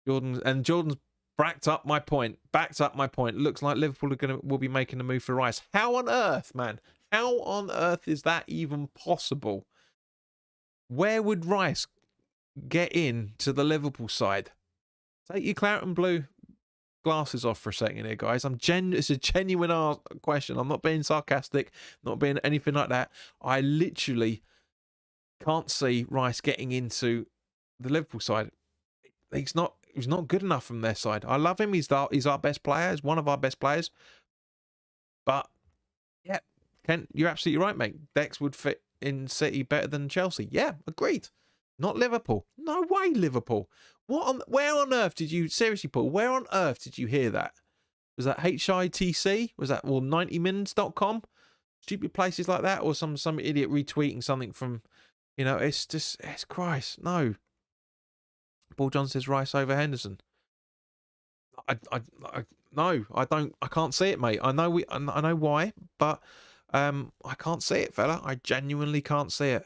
Jordan's backed up my point. Looks like Liverpool will be making a move for Rice. How on earth, man? How on earth is that even possible? Where would Rice get in to the Liverpool side? Take your claret and blue glasses off for a second here, guys. It's a genuine question. I'm not being sarcastic, not being anything like that. I literally can't see Rice getting into the Liverpool side. He's not good enough from their side. I love him. He's our best player. He's one of our best players. But yeah, Ken, you're absolutely right, mate. Dex would fit in City better than Chelsea. Yeah, agreed. Not Liverpool. No way, Liverpool. Where on earth did you, seriously, Paul, where on earth did you hear that? Was that HITC? Was that 90mins.com? Stupid places like that? Or some idiot retweeting something from, it's Christ. No. Paul John says Rice over Henderson. No, I can't see it, mate. I know why, but I can't see it, fella. I genuinely can't see it.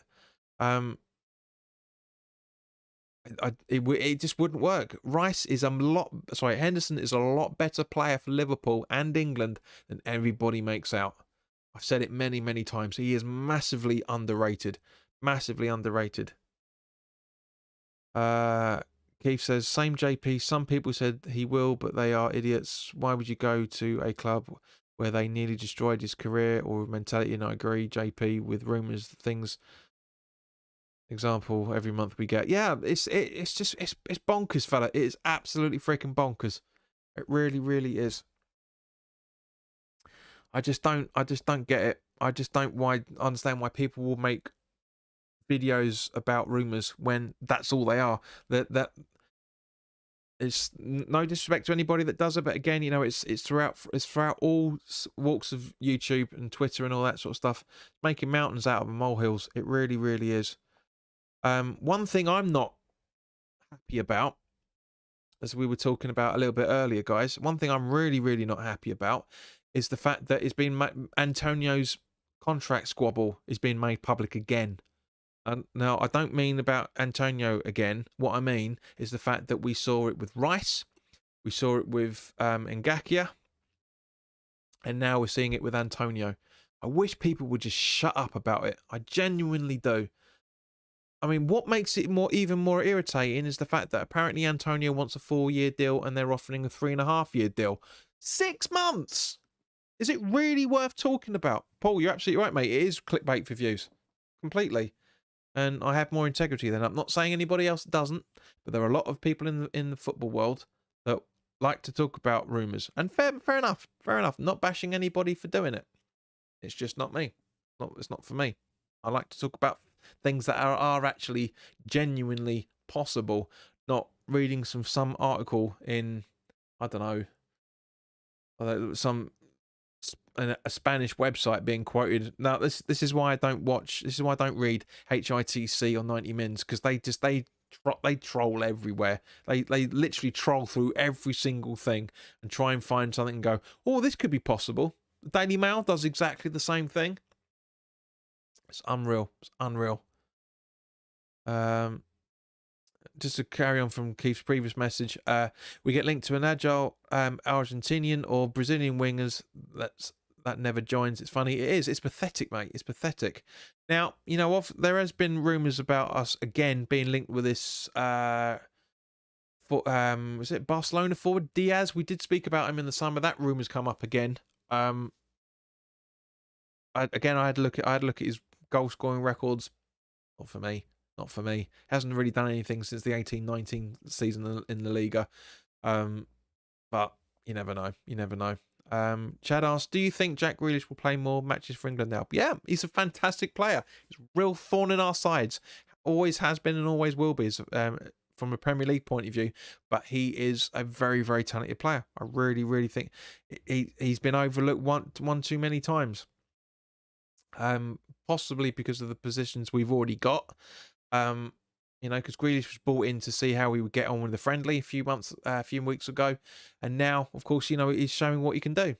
It just wouldn't work. Henderson is a lot better player for Liverpool and England than everybody makes out. I've said it many times. He is massively underrated. Keith says, same JP. Some people said he will, but they are idiots. Why would you go to a club where they nearly destroyed his career or mentality? And I agree, JP, with rumours, things. Example, every month we get. Yeah, it's bonkers, fella. It is absolutely freaking bonkers. It really is. I just don't get it. I just don't understand why people will make videos about rumours when that's all they are. That it's no disrespect to anybody that does it, but again, it's throughout all walks of YouTube and Twitter and all that sort of stuff, making mountains out of molehills. It really is. One thing I'm not happy about, as we were talking about a little bit earlier, guys, one thing I'm really not happy about is the fact that Antonio's contract squabble is being made public again. And now, I don't mean about Antonio again. What I mean is the fact that we saw it with Rice, we saw it with Ngakia, and now we're seeing it with Antonio. I wish people would just shut up about it. I genuinely do. I mean, what makes it even more irritating is the fact that apparently Antonio wants a 4-year deal and they're offering a 3.5-year deal. 6 months! Is it really worth talking about? Paul, you're absolutely right, mate. It is clickbait for views. Completely. And I have more integrity than I'm not saying anybody else doesn't, but there are a lot of people in the football world that like to talk about rumours. And fair enough. Not bashing anybody for doing it. It's just not me. It's not for me. I like to talk about things that are actually genuinely possible, not reading some article in, I don't know, a Spanish website being quoted. Now, this is why I don't watch. This is why I don't read HITC or 90mins, because they troll everywhere. They literally troll through every single thing and try and find something and go, oh, this could be possible. The Daily Mail does exactly the same thing. It's unreal. just to carry on from Keith's previous message, we get linked to an agile Argentinian or Brazilian wingers. That never joins. It's funny. It is. It's pathetic, mate. It's pathetic. Now, there has been rumours about us again being linked with this. Was it Barcelona forward Diaz? We did speak about him in the summer. That rumour's come up again. I had to look at his goal scoring records. Not for me. Not for me. Hasn't really done anything since the 18-19 season in the Liga. But you never know. You never know. Chad asks, do you think Jack Relish will play more matches for England now? Yeah, he's a fantastic player. He's a real thorn in our sides. Always has been and always will be, from a Premier League point of view. But he is a very, very talented player. I really, really think he's been overlooked one too many times. Possibly because of the positions we've already got. Because Grealish was brought in to see how he would get on with the friendly a few weeks ago, and now, of course, he's showing what he can do.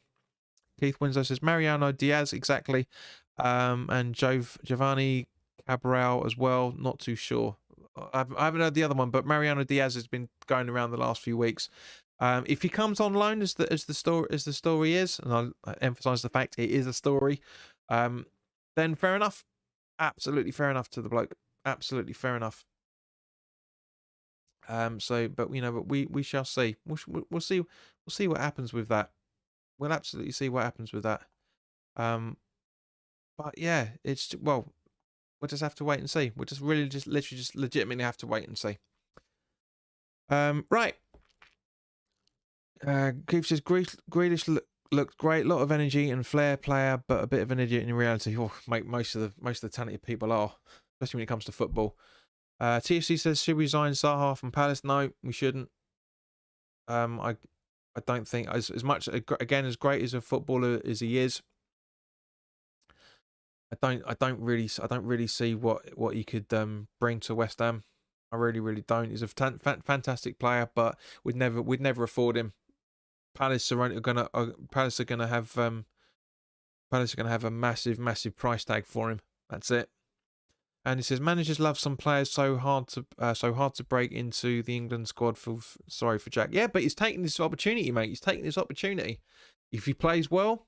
Keith Winslow says Mariano Diaz, exactly, and Giovanni Cabral as well. Not too sure. I haven't heard the other one, but Mariano Diaz has been going around the last few weeks. If he comes on loan, as the story is, and I emphasise the fact it is a story, then fair enough. Absolutely fair enough to the bloke. Absolutely fair enough. But we shall see. We'll see. We'll see what happens with that. We'll absolutely see what happens with that. But yeah, we'll just have to wait and see. We'll just legitimately have to wait and see. Right. Keith says Grealish looked great, lot of energy and flair player, but a bit of an idiot in reality. Oh, mate, most of the talented people are, especially when it comes to football. TFC says, should we resign Zaha from Palace? No, we shouldn't. I don't think as much, again, as great as a footballer as he is, I don't really see what he could bring to West Ham. I really don't. He's a fantastic player, but we'd never afford him. Palace are gonna have a massive price tag for him. That's it. And he says managers love some players so hard to break into the England squad. Sorry for Jack. Yeah, but he's taking this opportunity, mate. He's taking this opportunity. If he plays well,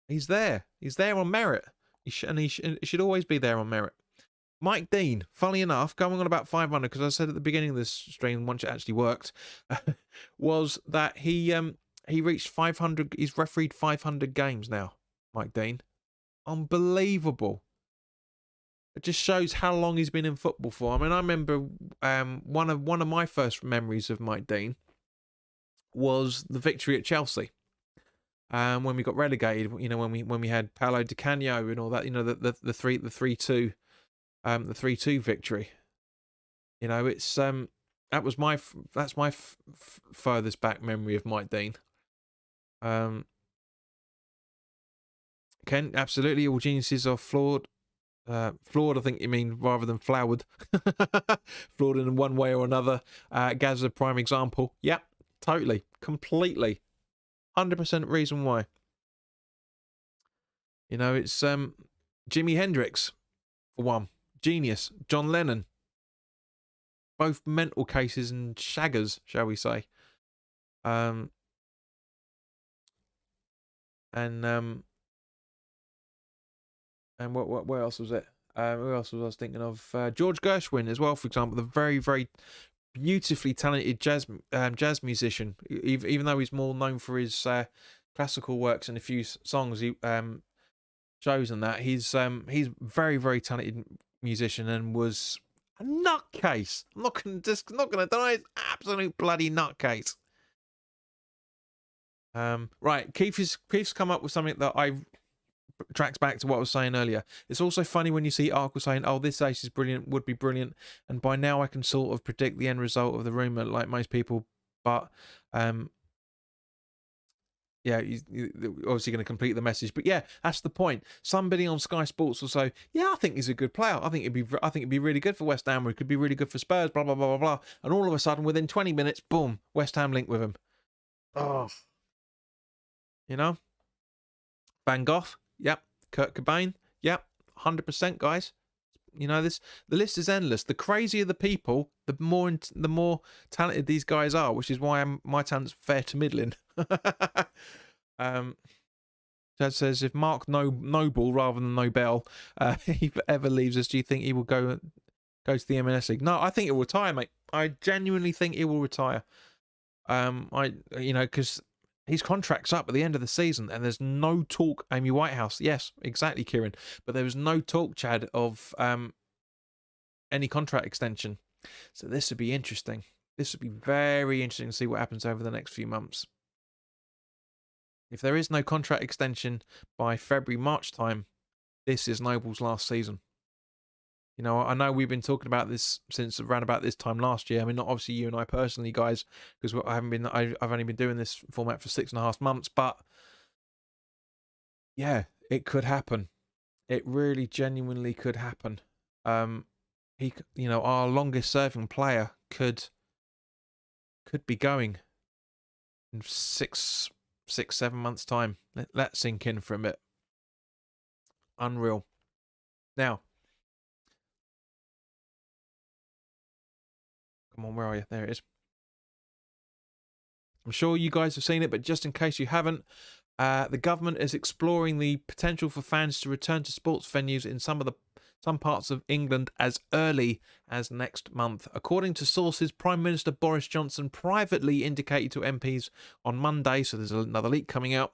he's there. He's there on merit. He should always be there on merit. Mike Dean, funnily enough, going on about 500, because I said at the beginning of this stream, once it actually worked, was that he reached 500. He's refereed 500 games now. Mike Dean, unbelievable. It just shows how long he's been in football for. I mean, I remember one of my first memories of Mike Dean was the victory at Chelsea. When we got relegated, when we had Paolo Di Canio and all that, the 3-2 victory. It's that's my furthest back memory of Mike Dean. Ken, absolutely, all geniuses are flawed. Flawed, I think you mean, rather than flowered. Flawed in one way or another. Gaz is a prime example. Yep, totally, completely, 100% reason why. It's Jimi Hendrix for one, genius. John Lennon, both mental cases and shaggers, shall we say. And what else was it? Who else was I thinking of? George Gershwin as well, for example, the very, very beautifully talented jazz musician. Even though he's more known for his classical works and a few songs he shows and that, he's very, very talented musician and was a nutcase. I'm not gonna deny it's absolute bloody nutcase. Right, Keith's come up with something that tracks back to what I was saying earlier. It's also funny when you see articles saying, oh, this ace is brilliant, would be brilliant, and by now I can sort of predict the end result of the rumour like most people, but yeah, he's obviously going to complete the message. But yeah, that's the point. Somebody on Sky Sports will say, yeah, I think he's a good player. I think it'd be really good for West Ham, or it could be really good for Spurs, blah, blah, blah, blah, blah. And all of a sudden, within 20 minutes, boom, West Ham link with him. Oh. Van Gogh, yep. Kurt Cobain, yep. 100%, guys. the list is endless. The crazier the people, the more talented these guys are, which is why my talent's fair to middling. Chad says, if Mark Noble rather than Nobel he ever leaves us, do you think he will go to the M&S League? No, I think he'll retire, mate. I genuinely think he will retire. Because his contract's up at the end of the season, and there's no talk. Amy Whitehouse, yes, exactly, Kieran. But there was no talk, Chad, of any contract extension. So this would be interesting. This would be very interesting to see what happens over the next few months. If there is no contract extension by February, March time, this is Noble's last season. I know we've been talking about this since around about this time last year. I mean, not obviously you and I personally, guys, because I've only been doing this format for 6.5 months, but yeah, it could happen. It really genuinely could happen. Our longest serving player could be going in 6-7 months time. Let that sink in for a bit. Unreal. Now, come on, where are you? There it is. I'm sure you guys have seen it, but just in case you haven't, the government is exploring the potential for fans to return to sports venues in some parts of England as early as next month. According to sources, Prime Minister Boris Johnson privately indicated to MPs on Monday, so there's another leak coming out,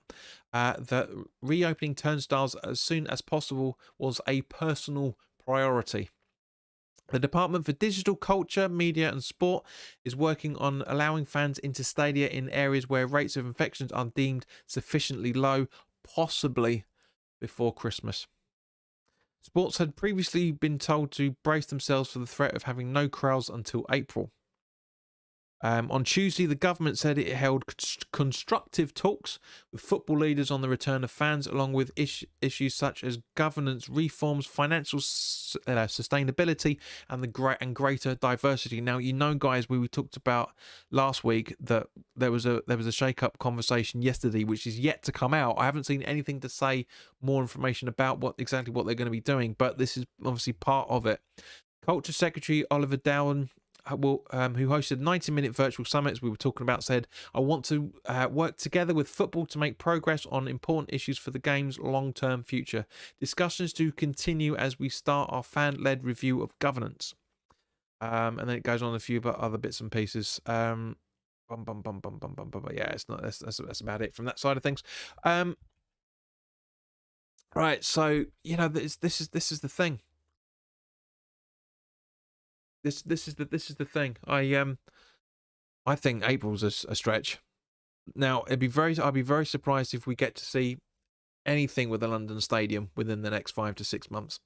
that reopening turnstiles as soon as possible was a personal priority. The Department for Digital Culture, Media and Sport is working on allowing fans into stadia in areas where rates of infections are deemed sufficiently low, possibly before Christmas. Sports had previously been told to brace themselves for the threat of having no crowds until April. On Tuesday, the government said it held constructive talks with football leaders on the return of fans, along with issues such as governance reforms, financial sustainability, and greater diversity. Now, guys, we talked about last week that there was a shake-up conversation yesterday, which is yet to come out. I haven't seen anything to say more information about exactly what they're going to be doing, but this is obviously part of it. Culture Secretary Oliver Dowen, who hosted 90-minute virtual summits we were talking about, said, I want to work together with football to make progress on important issues for the game's long-term future. Discussions to continue as we start our fan-led review of governance. And then it goes on a few other bits and pieces. Yeah, it's not. That's about it from that side of things. Right, so this is the thing. This is the thing. I think April's a stretch. Now, I'd be very surprised if we get to see anything with the London Stadium within the next 5 to 6 months.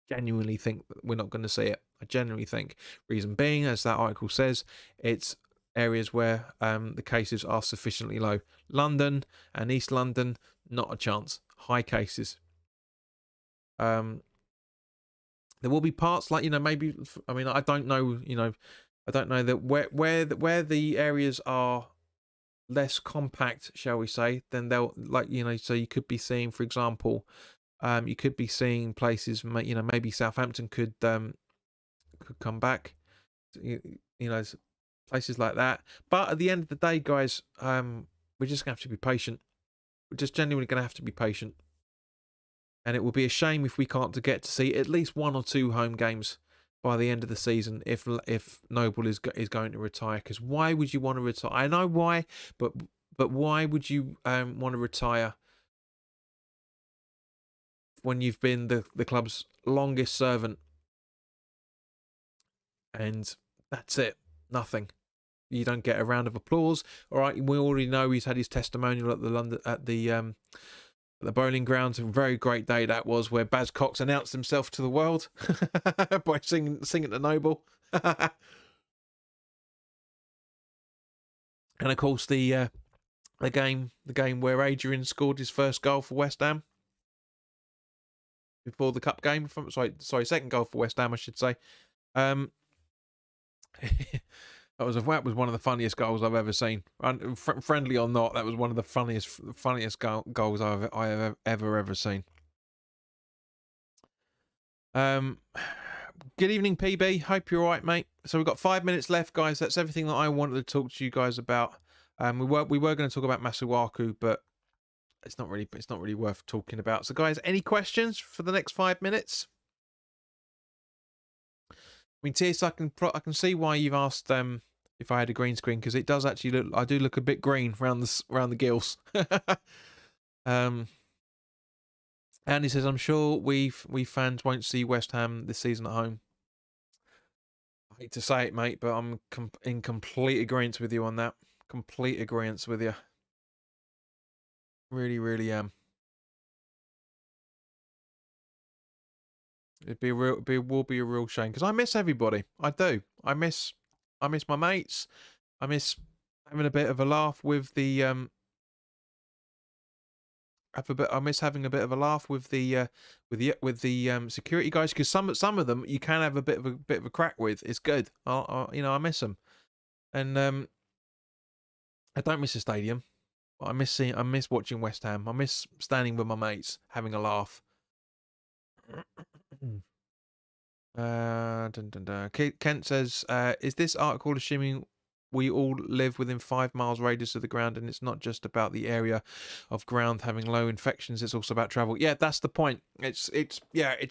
Genuinely think that we're not going to see it. I genuinely think. Reason being, as that article says, it's areas where the cases are sufficiently low. London and East London, not a chance. High cases. There will be parts like, maybe, I mean, I don't know, I don't know that where the areas are less compact, shall we say, then they'll, so you could be seeing, for example, you could be seeing places, maybe Southampton could come back, places like that. But at the end of the day, guys, we're just going to have to be patient. We're just genuinely going to have to be patient. And it will be a shame if we can't get to see at least 1 or 2 home games by the end of the season if Noble is going to retire. Because why would you want to retire? I know why, but why would you want to retire when you've been the club's longest servant? And that's it. Nothing. You don't get a round of applause. All right, we already know he's had his testimonial at the Bowling Grounds. A very great day that was, where Baz Cox announced himself to the world by singing to Noble. And of course the game where Adrian scored his first goal for West Ham before the cup game. Second goal for West Ham, I should say. That was one of the funniest goals I've ever seen. Friendly or not, that was one of the funniest goals I've ever seen. Good evening, PB. Hope you're all right, mate. So we've got 5 minutes left, guys. That's everything that I wanted to talk to you guys about. We were going to talk about Masuaku, but it's not really worth talking about. So, guys, any questions for the next 5 minutes? I mean, Tiers, I can see why you've asked if I had a green screen, because it does actually look. I do look a bit green around the gills. And he says, I'm sure we fans won't see West Ham this season at home. I hate to say it, mate, but I'm in complete agreement with you on that. Complete agreement with you. Really, really am. Will be a real shame, because I miss everybody. I do. I miss my mates. I miss having a bit of a laugh with the I miss having a bit of a laugh with the security guys, because some of them you can have a bit of a crack with. It's good. I miss them, and I don't miss the stadium. I miss watching West Ham. I miss standing with my mates, having a laugh. Kent says, is this article assuming we all live within 5 miles radius of the ground, and it's not just about the area of ground having low infections, it's also about travel? Yeah, that's the point. It's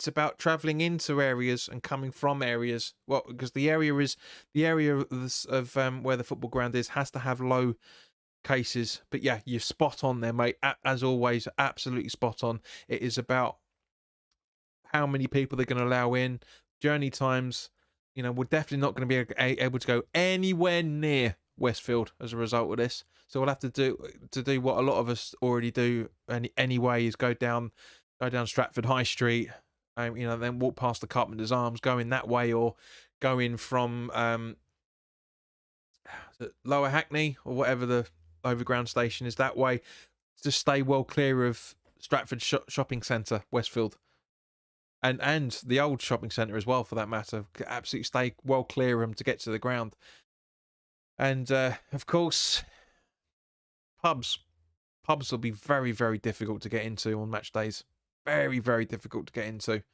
about traveling into areas and coming from areas. Well, because the area of where the football ground is has to have low cases. But yeah, you're spot on there, mate. As always, absolutely spot on. It is about how many people they're going to allow in, journey times. We're definitely not going to be able to go anywhere near Westfield as a result of this. So we'll have to do what a lot of us already do anyway, is go down Stratford High Street, then walk past the Carpenter's Arms, go in that way, or go in from Lower Hackney or whatever the overground station is that way. Just stay well clear of Stratford Shopping Centre, Westfield. And the old shopping centre as well, for that matter. Absolutely stay well clear of them to get to the ground. And, of course, pubs. Pubs will be very, very difficult to get into on match days. Very, very difficult to get into.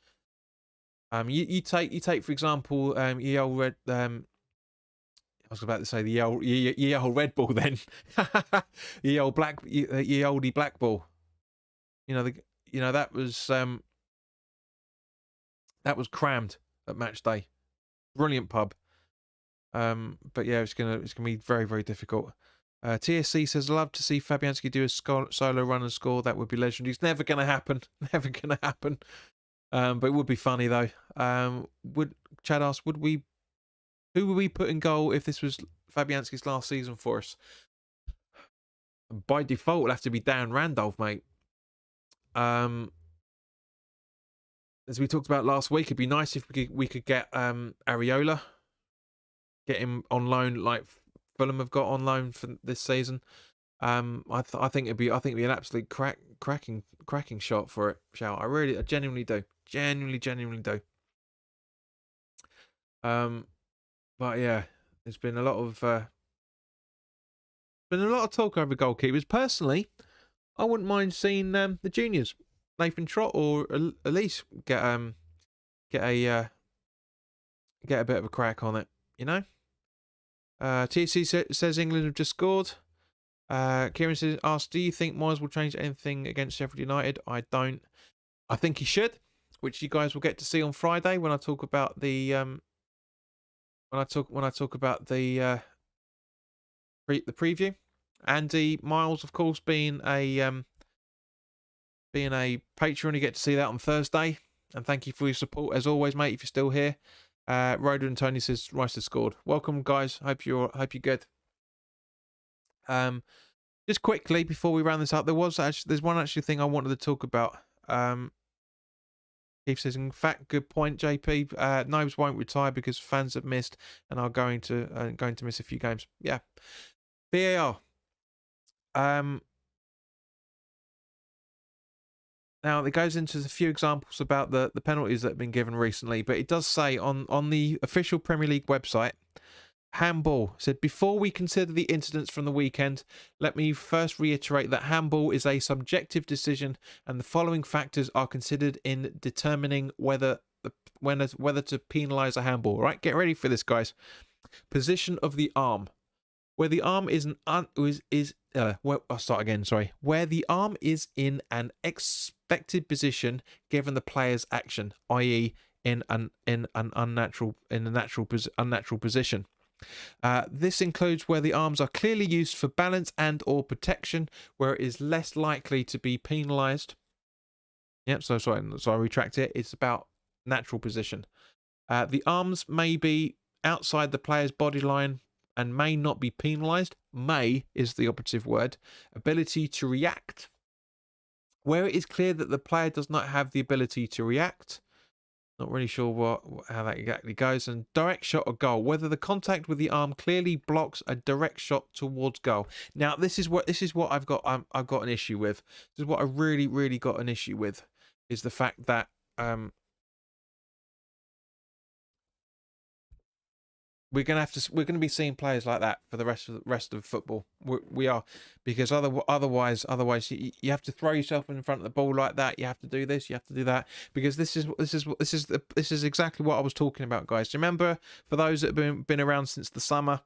You take for example, ye old Red... I was about to say ye old Red Bull then. ye oldie Black Bull. That was crammed at match day. Brilliant pub. But yeah, it's gonna be very, very difficult. TSC says, I'd love to see Fabianski do a solo run and score. That would be legendary. It's never gonna happen. Never gonna happen. But it would be funny though. Chad asked, who would we put in goal if this was Fabianski's last season for us? By default, it'll have to be Dan Randolph, mate. As we talked about last week, it'd be nice if we could get Areola, get him on loan like Fulham have got on loan for this season. I think it'd be an absolute cracking shot for it. I genuinely do. Genuinely do. But yeah, there's been a lot of talk over goalkeepers. Personally, I wouldn't mind seeing the juniors, Nathan Trott or Elise, get a bit of a crack on it. TC says England have just scored. Kieran asks, do you think Moyes will change anything against Sheffield United? I don't. I think he should, which you guys will get to see on Friday when I talk about the preview. Andy Miles, of course, being a patron, you get to see that on Thursday. And thank you for your support as always, mate. If you're still here, Rhoda and Tony says Rice has scored. Welcome, guys. Hope you're good. Just quickly before we round this up, there's one thing I wanted to talk about. Keith says, in fact, good point, JP. Nobes won't retire because fans have missed and are going to miss a few games. Yeah. VAR. Now, it goes into a few examples about the penalties that have been given recently, but it does say on the official Premier League website, handball said, before we consider the incidents from the weekend, let me first reiterate that handball is a subjective decision and the following factors are considered in determining whether whether to penalise a handball. Right, get ready for this, guys. Position of the arm. Where the arm is I'll start again. Sorry. Where the arm is in an expected position given the player's action, i.e., in a natural position. This includes where the arms are clearly used for balance and or protection, where it is less likely to be penalised. Yep. So I retract it. It's about natural position. The arms may be outside the player's body line and may not be penalised. May is the operative word. Ability to react. Where it is clear that the player does not have the ability to react. Not really sure how that exactly goes. And direct shot or goal. Whether the contact with the arm clearly blocks a direct shot towards goal. Now, this is what I've got an issue with. This is what I really got an issue with. Is the fact that we're going to be seeing players like that for the rest of football. We are, because otherwise you have to throw yourself in front of the ball like that. You have to do this. You have to do that, because this is exactly what I was talking about, guys. Do you remember, for those that have been around since the summer,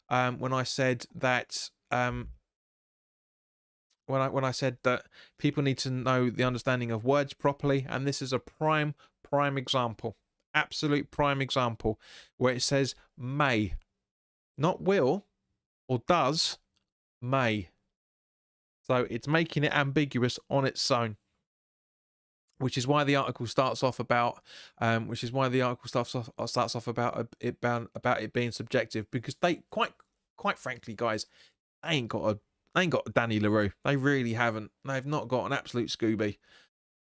when I said that when I said that people need to know the understanding of words properly, and this is a prime example. Absolute prime example, where it says may, not will or does, may. So it's making it ambiguous on its own, which is why the article starts off about about it being subjective, because they quite frankly, guys, they ain't got Danny LaRue. They really haven't. They've not got an absolute Scooby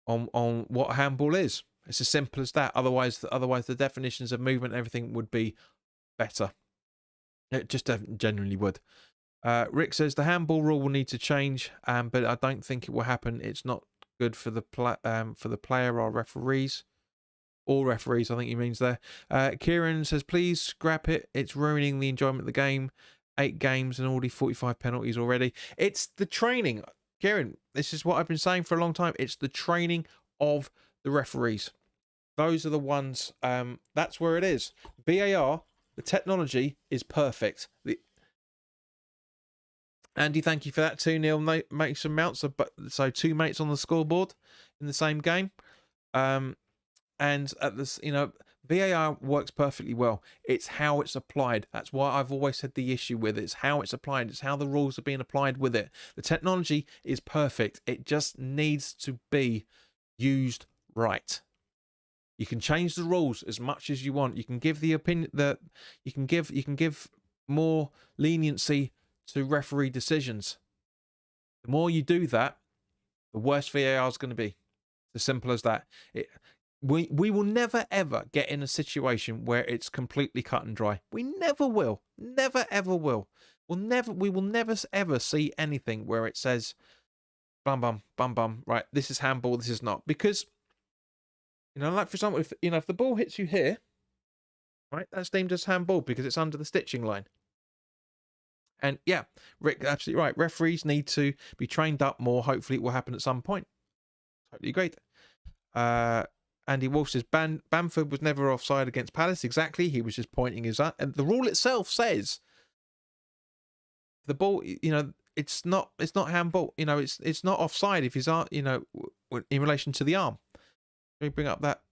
on what a handball is. It's as simple as that. Otherwise the definitions of movement and everything would be better. It just genuinely would. Rick says the handball rule will need to change, but I don't think it will happen. It's not good for the player or referees. All referees, I think he means there. Kieran says, please scrap it. It's ruining the enjoyment of the game. 8 games and already 45 penalties already. It's the training. Kieran, this is what I've been saying for a long time. It's the training of the referees. Those are the ones. That's where it is. VAR, the technology is perfect. Andy, thank you for that. 2-0 Mason Mount. So 2 mates on the scoreboard in the same game. And at this, VAR works perfectly well. It's how it's applied. That's why I've always had the issue with it. It's how it's applied. It's how the rules are being applied with it. The technology is perfect. It just needs to be used right. You can change the rules as much as you want. You can give the opinion that you can give more leniency to referee decisions. The more you do that, the worse VAR is going to be. It's as simple as that. We will never ever get in a situation where it's completely cut and dry. We never will. Never ever will. We will never ever see anything where it says bum bum bum bum, right, this is handball, this is not. Because like for example, if the ball hits you here, right, that's deemed as handball because it's under the stitching line. And yeah, Rick, absolutely right. Referees need to be trained up more. Hopefully it will happen at some point. Totally great. Andy Wolf says Bamford was never offside against Palace. Exactly. He was just pointing his up. And the rule itself says the ball, it's not handball. It's not offside if he's in relation to the arm. Let me bring up that.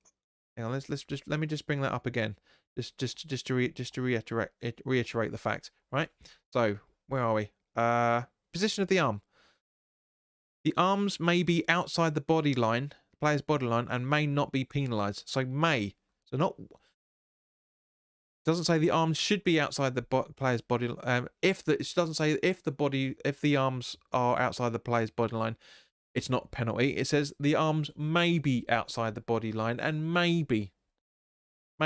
Let me just bring that up again. Just to reiterate the fact, right? So where are we? Position of the arm. The arms may be outside the body line, player's body line, and may not be penalised. So may. So not. Doesn't say the arms should be outside the player's body. It doesn't say if the arms are outside the player's body line, it's not penalty. It says the arms may be outside the body line and may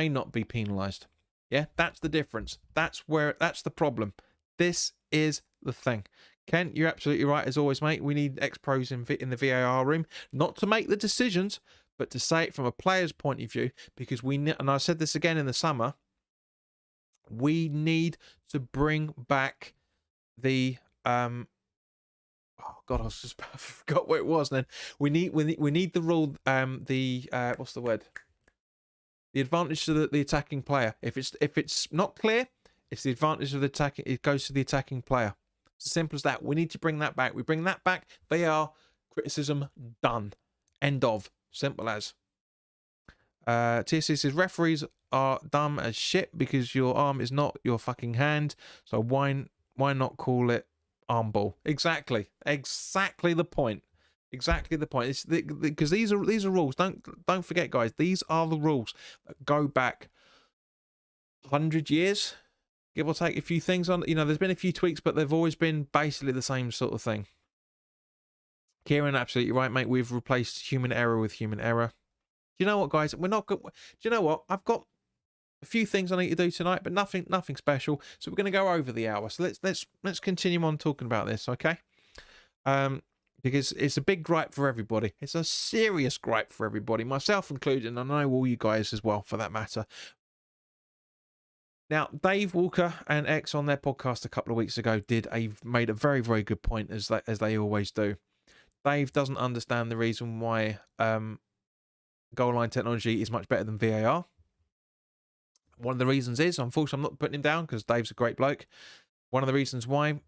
not be penalised. Yeah, that's the difference. That's the problem. This is the thing. Ken, you're absolutely right as always, mate. We need ex-pros in the VAR room, not to make the decisions, but to say it from a player's point of view, because and I said this again in the summer, we need to bring back the oh God, I forgot what it was then. We need the rule, what's the word? The advantage to the attacking player. If it's not clear, it's the advantage of the attacking. It goes to the attacking player. It's as simple as that. We need to bring that back. We bring that back. VAR criticism done. End of. Simple as. TSC says referees are dumb as shit because your arm is not your fucking hand. So why not call it arm ball? Exactly the point. Exactly the point. It's because these are rules. Don't forget, guys. These are the rules that go back 100 years, give or take a few things on. There's been a few tweaks, but they've always been basically the same sort of thing. Kieran, absolutely right, mate. We've replaced human error with human error. Do you know what, guys? We're not good. Do you know what? I've got a few things I need to do tonight, but nothing special. So we're going to go over the hour. So let's continue on talking about this, okay? Because it's a big gripe for everybody. It's a serious gripe for everybody, myself included, and I know all you guys as well, for that matter. Now, Dave Walker and X on their podcast a couple of weeks ago made a very, very good point, as they always do. Dave doesn't understand the reason why goal line technology is much better than VAR. One of the reasons is, unfortunately, I'm not putting him down because Dave's a great bloke. One of the reasons why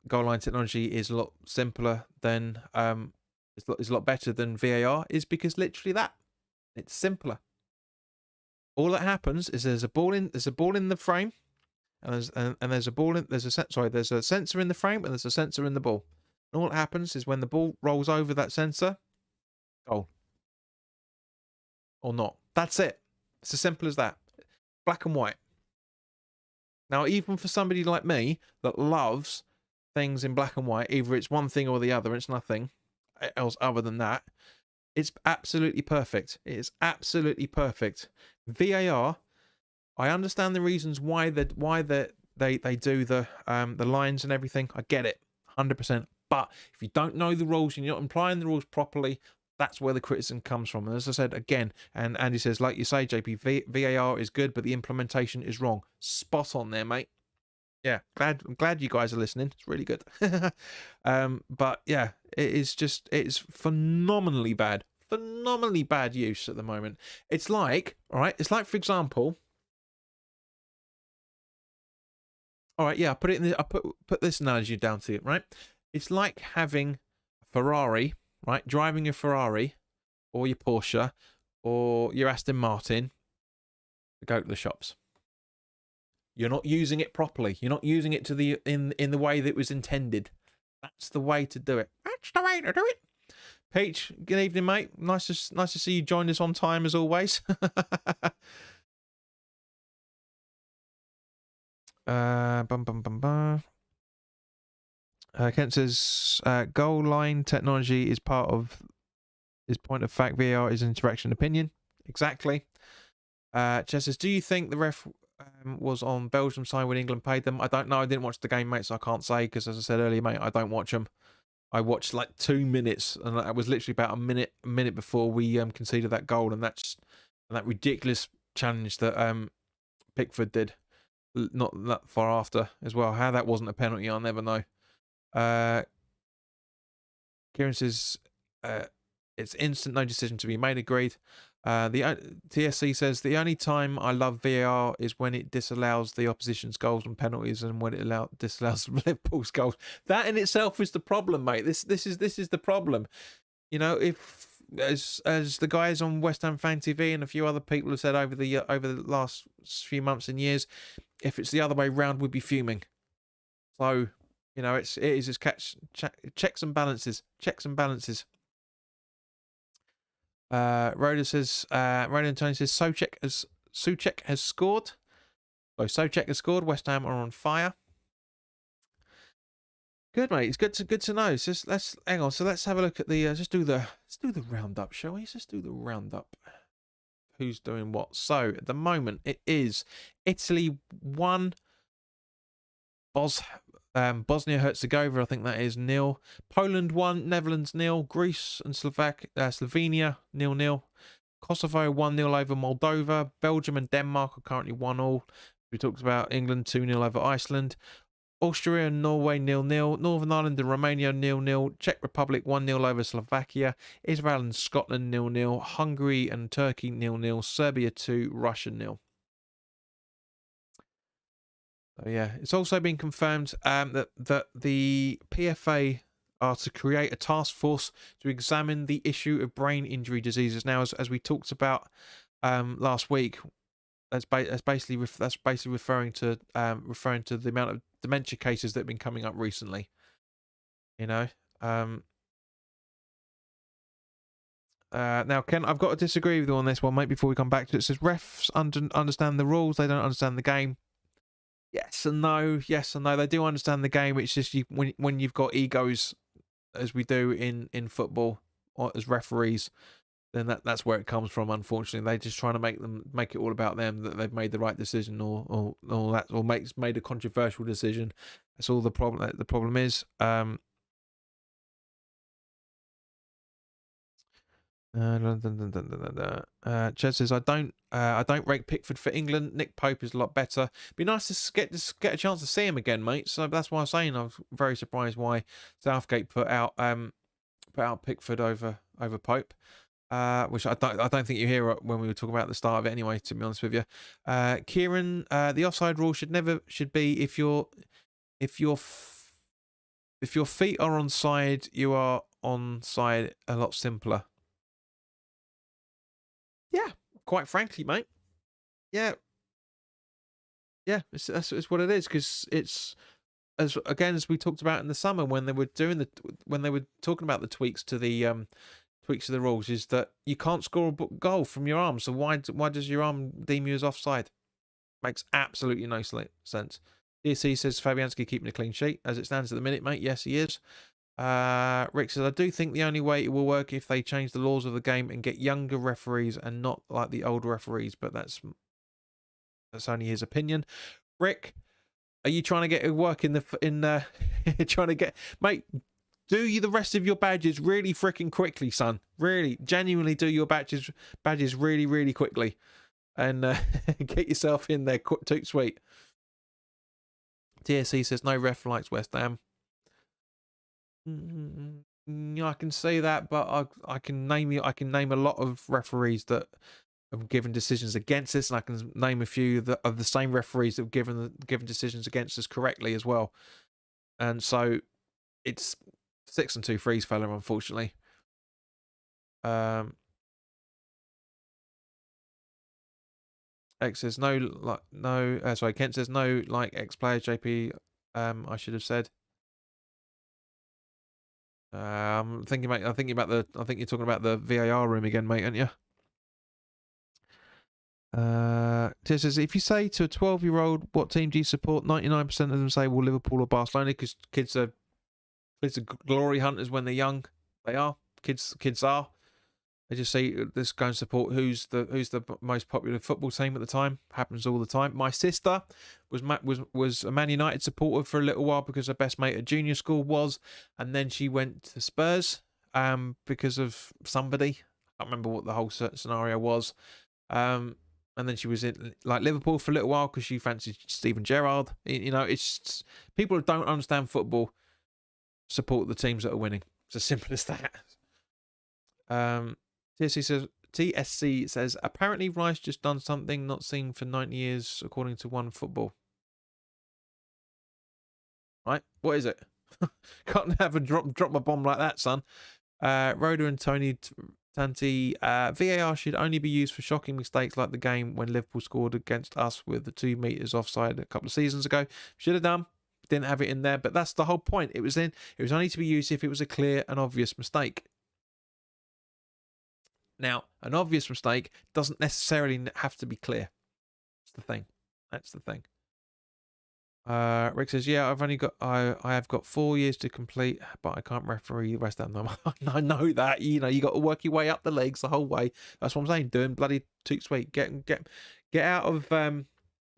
goal line technology is a lot simpler than is a lot better than VAR is because literally that it's simpler. All that happens is there's a ball in the frame, and there's a sensor in the frame, and there's a sensor in the ball. And all that happens is when the ball rolls over that sensor, goal. Or not. That's it. It's as simple as that. Black and white. Now, even for somebody like me that loves things in black and white, either it's one thing or the other, it's nothing else other than that, it's absolutely perfect. It is absolutely perfect. VAR, I understand the reasons why they do the lines and everything. I get it, 100%. But if you don't know the rules and you're not applying the rules properly, that's where the criticism comes from. And as I said again, and Andy says, like you say, JP, VAR is good, but the implementation is wrong. Spot on there, mate. Yeah, I'm glad you guys are listening. It's really good. But yeah, it's phenomenally bad use at the moment. It's like, all right, for example, all right, yeah, I put this analogy down to it, right? It's like having a Ferrari, right? Driving a Ferrari or your Porsche or your Aston Martin to go to the shops. You're not using it properly. You're not using it in the way that it was intended. That's the way to do it. That's the way to do it. Peach, good evening, mate. Nice to see you join us on time as always. Kent says goal line technology is part of his point of fact. VAR is interaction opinion. Exactly. Jess says, do you think the ref was on Belgium's side when England paid them? I don't know. I didn't watch the game, mate, so I can't say because, as I said earlier, mate, I don't watch them. I watched like 2 minutes, and that was literally about a minute before we conceded that goal, and that ridiculous challenge that Pickford did, not that far after as well. How that wasn't a penalty, I'll never know. Kieran says it's instant, no decision to be made. Agreed. The TSC says the only time I love VAR is when it disallows the opposition's goals and penalties, and when it disallows Liverpool's goals. That in itself is the problem, mate. This is the problem. You know, if as the guys on West Ham Fan TV and a few other people have said over the last few months and years, if it's the other way round, we'd be fuming. So, you know, it is just checks and balances. Rhoda says, Rhoda and Tony says, Souček has scored. So Souček has scored. West Ham are on fire. Good, mate. It's good to know. So let's hang on. So let's have a look at the. Let's do the roundup, shall we? Let's do the roundup. Who's doing what? So at the moment, it is Italy 1, Bosnia-Herzegovina, I think that is 0. Poland 1, Netherlands 0. Greece and Slovenia 0-0. Kosovo 1-0 over Moldova. Belgium and Denmark are currently 1-1. We talked about England 2-0 over Iceland. Austria and Norway 0-0. Northern Ireland and Romania 0-0. Czech Republic 1-0 over Slovakia. Israel and Scotland 0-0. Hungary and Turkey 0-0. Serbia 2, Russia 0. So yeah, it's also been confirmed that the PFA are to create a task force to examine the issue of brain injury diseases. Now, as we talked about last week, that's basically referring to the amount of dementia cases that have been coming up recently. You know. Now, Ken, I've got to disagree with you on this one, mate. Before we come back to it, it says refs understand the rules; they don't understand the game. Yes and no. Yes and no. They do understand the game. It's just when you've got egos, as we do in football, or as referees, then that's where it comes from. Unfortunately, they're just trying to make it all about them, that they've made the right decision, or made a controversial decision. That's all the problem. The problem is. Chad says I don't rate Pickford for England. Nick Pope is a lot better. Be nice to get a chance to see him again, mate. So that's why I'm saying I'm very surprised why Southgate put out Pickford over Pope. Which I don't think you hear when we were talking about the start of it anyway, to be honest with you. Kieran, the offside rule should be if your feet are on side, you are on side. A lot simpler. Yeah, quite frankly, mate. Yeah, that's what it is, because it's as we talked about in the summer when they were talking about the tweaks to the rules, is that you can't score a goal from your arm. So why does your arm deem you as offside? Makes absolutely no sense. DSC says Fabianski keeping a clean sheet as it stands at the minute, mate. Yes, he is. Rick says, I do think the only way it will work if they change the laws of the game and get younger referees and not like the old referees, but that's only his opinion. Rick, are you trying to get it work trying to get, mate, do you the rest of your badges really freaking quickly, son. Really, genuinely do your badges really, really quickly, and get yourself in there too sweet. TSC says no ref likes West Ham. I can say that, but I can name a lot of referees that have given decisions against us, and I can name a few of the same referees that have given decisions against us correctly as well. And so it's 6 and 2 freeze fella, unfortunately. X says Kent says no, like ex-players. JP, I should have said. I think you're talking about the VAR room again, mate, aren't you? Tis says, if you say to a 12-year-old what team do you support, 99% of them say, well, Liverpool or Barcelona, because kids are glory hunters when they're young. They are. Kids are. They just say, let's go and support who's the most popular football team at the time. Happens all the time. My sister was a Man United supporter for a little while because her best mate at junior school was, and then she went to Spurs because of somebody. I can't remember what the whole scenario was. And then she was in like Liverpool for a little while because she fancied Steven Gerrard. You know, it's people who don't understand football support the teams that are winning. It's as simple as that. TSC says apparently Rice just done something not seen for 90 years according to One Football. Right? What is it? Can't have a drop a bomb like that, son. Rhoda and Tony Tanti, VAR should only be used for shocking mistakes like the game when Liverpool scored against us with the 2 meters offside a couple of seasons ago. Should have done. Didn't have it in there, but that's the whole point. It was only to be used if it was a clear and obvious mistake. Now, an obvious mistake doesn't necessarily have to be clear. That's the thing. Rick says, yeah, I have got 4 years to complete, but I can't referee West Ham. I know that. You know, you got to work your way up the leagues the whole way. That's what I'm saying. Doing bloody toot sweet. Get out of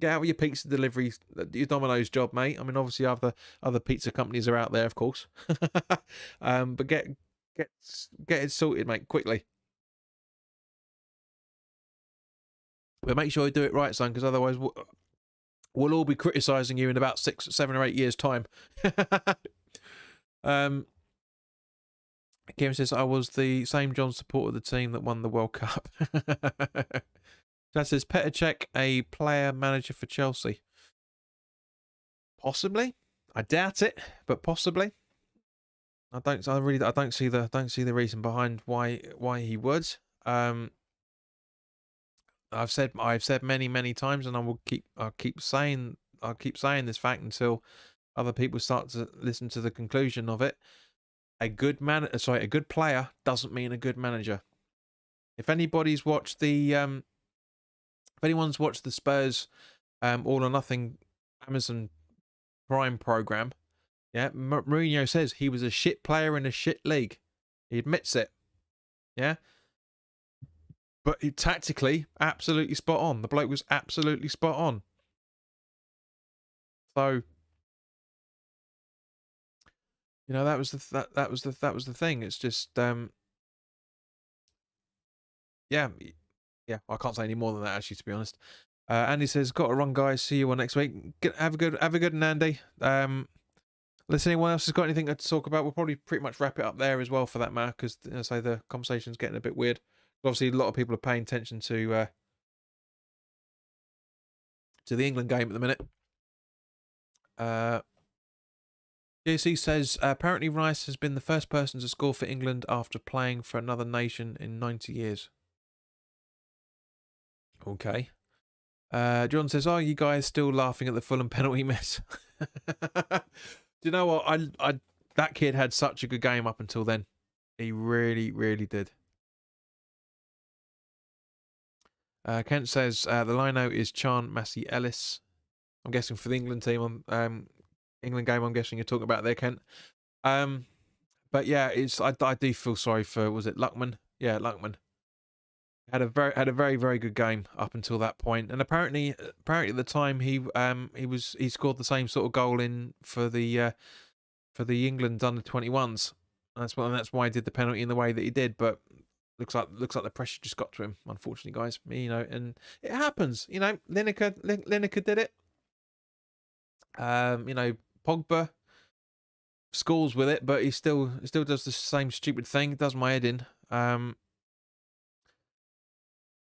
your pizza delivery, your Domino's job, mate. I mean, obviously other pizza companies are out there, of course. But get it sorted, mate, quickly. But make sure you do it right, son, because otherwise we'll all be criticising you in about 6, 7 or 8 years' time. Kim says, I was the same John supporter of the team that won the World Cup. That says, Petr Cech, a player manager for Chelsea. Possibly. I doubt it, but possibly. I don't see the reason behind why he would. I've said many times, and I'll keep saying this fact until other people start to listen to the conclusion of it. A good player doesn't mean a good manager. If anyone's watched the Spurs All or Nothing Amazon Prime program, yeah, Mourinho says he was a shit player in a shit league. He admits it. Yeah. But he tactically absolutely spot on. The bloke was absolutely spot on. So, you know, that was the thing. It's just yeah, I can't say any more than that, actually, to be honest. Andy says, got to run, guys. See you all next week. Have a good one, Andy. Unless anyone else has got anything to talk about, we'll probably pretty much wrap it up there as well, for that matter, because I say the conversation's getting a bit weird. Obviously, a lot of people are paying attention to the England game at the minute. JC says, apparently Rice has been the first person to score for England after playing for another nation in 90 years. Okay. John says, are you guys still laughing at the Fulham penalty miss? Do you know what? I that kid had such a good game up until then. He really, really did. Kent says, the lino is Chan Massey Ellis. I'm guessing for the England team, England game, I'm guessing you're talking about there, Kent. But yeah, I do feel sorry for, was it Luckman? Yeah, Luckman. Had a very, very good game up until that point, and apparently at the time he scored the same sort of goal in for the England under 21s. That's why he did the penalty in the way that he did. But looks like the pressure just got to him, unfortunately, guys. You know, and it happens. You know, Lineker did it. You know, Pogba scores with it, but he still does the same stupid thing. It does my head in.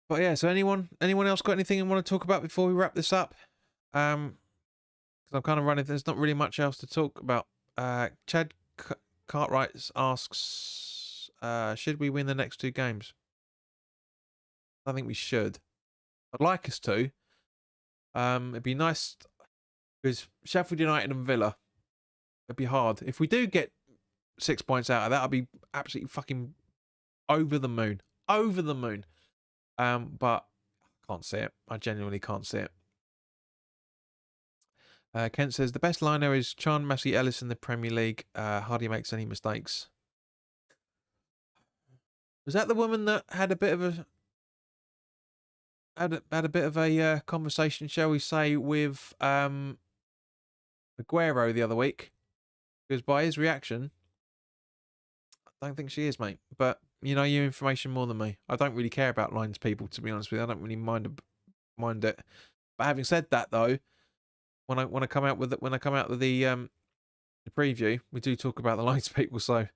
But yeah, so anyone else got anything you want to talk about before we wrap this up? Because I'm kind of running. There's not really much else to talk about. Chad Cartwright asks, should we win the next 2 games? I think we should. I'd like us to. It'd be nice, because Sheffield United and Villa, it'd be hard. If we do get 6 points out of that, I'd be absolutely fucking over the moon. Over the moon. But I can't see it. I genuinely can't see it. Kent says, the best liner is Chan Massey Ellis in the Premier League. Hardly makes any mistakes. Was that the woman that had a bit of a conversation, shall we say, with Aguero the other week? Because by his reaction, I don't think she is, mate. But you know your information more than me. I don't really care about lines, people, to be honest with you. I don't really mind it. But having said that, though, when I come out with the preview, we do talk about the lines, people. So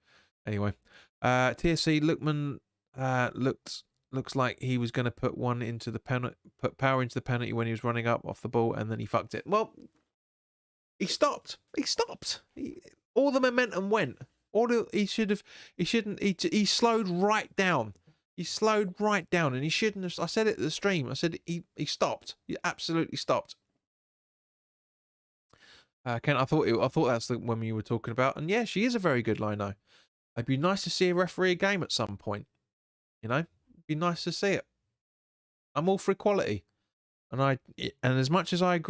anyway, TSC Lookman looks like he was going to put power into the penalty when he was running up off the ball, and then he fucked it. Well, he stopped. All the momentum went. He slowed right down. He slowed right down, and he shouldn't have. I said it at the stream. I said he stopped. He absolutely stopped. Ken, I thought that's the woman you were talking about, and yeah, she is a very good lino. It'd be nice to see a referee a game at some point. You know, it'd be nice to see it. I'm all for equality, and as much as I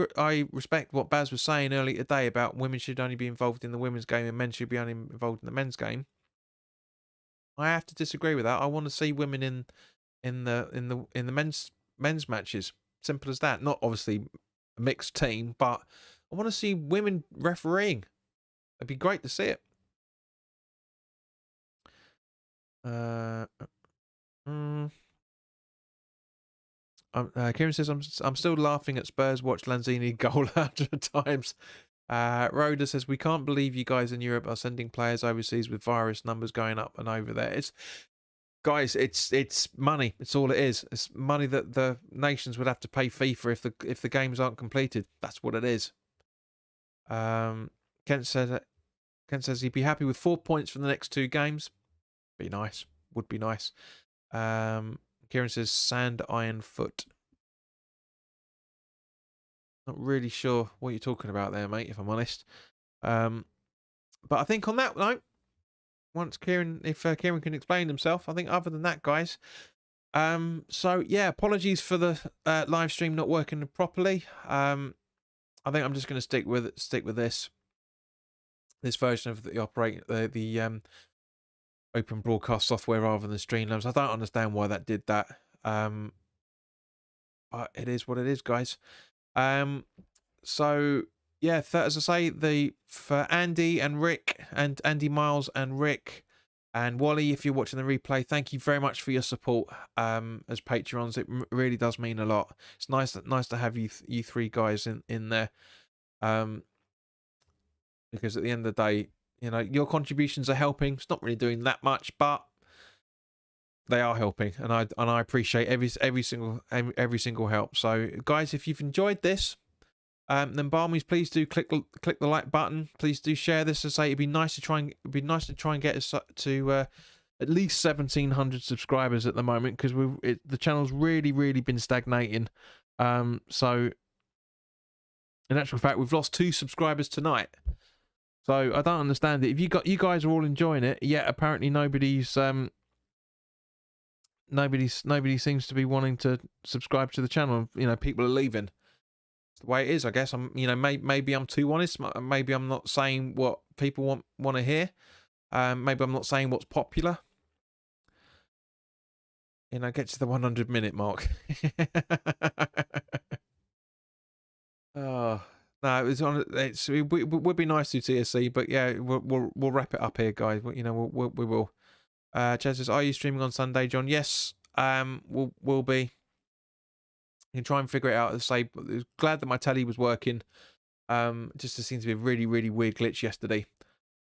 respect what Baz was saying earlier today about women should only be involved in the women's game and men should be only involved in the men's game, I have to disagree with that. I want to see women in the men's matches. Simple as that. Not obviously a mixed team, but I want to see women refereeing. It'd be great to see it. Kieran says, I'm still laughing at Spurs watch Lanzini goal 100 times. Rhoda says, we can't believe you guys in Europe are sending players overseas with virus numbers going up and over there. Guys, it's money. It's all it is. It's money that the nations would have to pay FIFA if the games aren't completed. That's what it is. Kent says he'd be happy with 4 points from the next 2 games. Be nice. Would be nice. Kieran says sand iron foot. Not really sure what you're talking about there, mate, if I'm honest. But I think on that note, once Kieran, if Kieran can explain himself, I think other than that, guys. So yeah, apologies for the live stream not working properly. I think I'm just going to stick with this version of the open broadcast software rather than Streamlabs. I don't understand why that did that. But it is what it is, guys. So yeah, as I say, for Andy and Rick and Andy Miles and Rick and Wally, if you're watching the replay, thank you very much for your support as Patreons. It really does mean a lot. It's nice to have you 3 guys in there, because at the end of the day, you know, your contributions are helping. It's not really doing that much, but they are helping, and I appreciate every single help. So guys, if you've enjoyed this, then by all means, please do click the like button. Please do share this. As I say, it'd be nice to try and get us to at least 1,700 subscribers at the moment, because the channel's really been stagnating. So in actual fact, we've lost 2 subscribers tonight. So I don't understand it. If you guys are all enjoying it, yet apparently nobody seems to be wanting to subscribe to the channel. You know, people are leaving. It's the way it is, I guess. Maybe I'm too honest. Maybe I'm not saying what people want to hear. Maybe I'm not saying what's popular. You know, get to the 100-minute mark. Oh no, it would be nice to TSC, but yeah, we'll wrap it up here, guys. You know, we will. Chaz says, are you streaming on Sunday, John? Yes, we'll be. You can try and figure it out. As I say, glad that my telly was working. Just there seems to be a really weird glitch yesterday.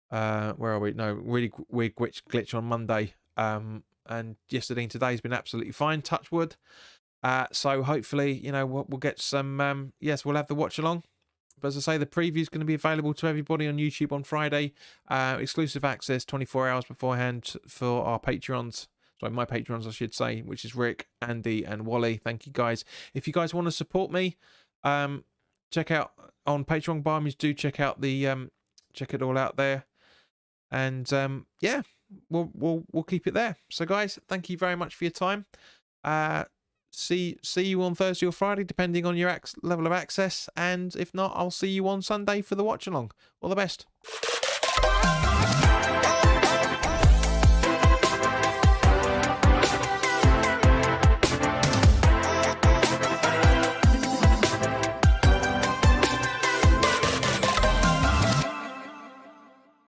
Where are we? No, really weird glitch on Monday. And yesterday and today's been absolutely fine. Touch wood. So hopefully, you know, we'll get some. Yes, we'll have the watch along. But as I say, the preview is going to be available to everybody on YouTube on Friday. Exclusive access 24 hours beforehand for our Patreons. Sorry, my Patreons, I should say, which is Rick, Andy, and Wally. Thank you, guys. If you guys want to support me, check out on Patreon. By means, do check out the check it all out there. And yeah, we'll keep it there. So, guys, thank you very much for your time. See you on Thursday or Friday, depending on your level of access. And if not, I'll see you on Sunday for the watch along. All the best.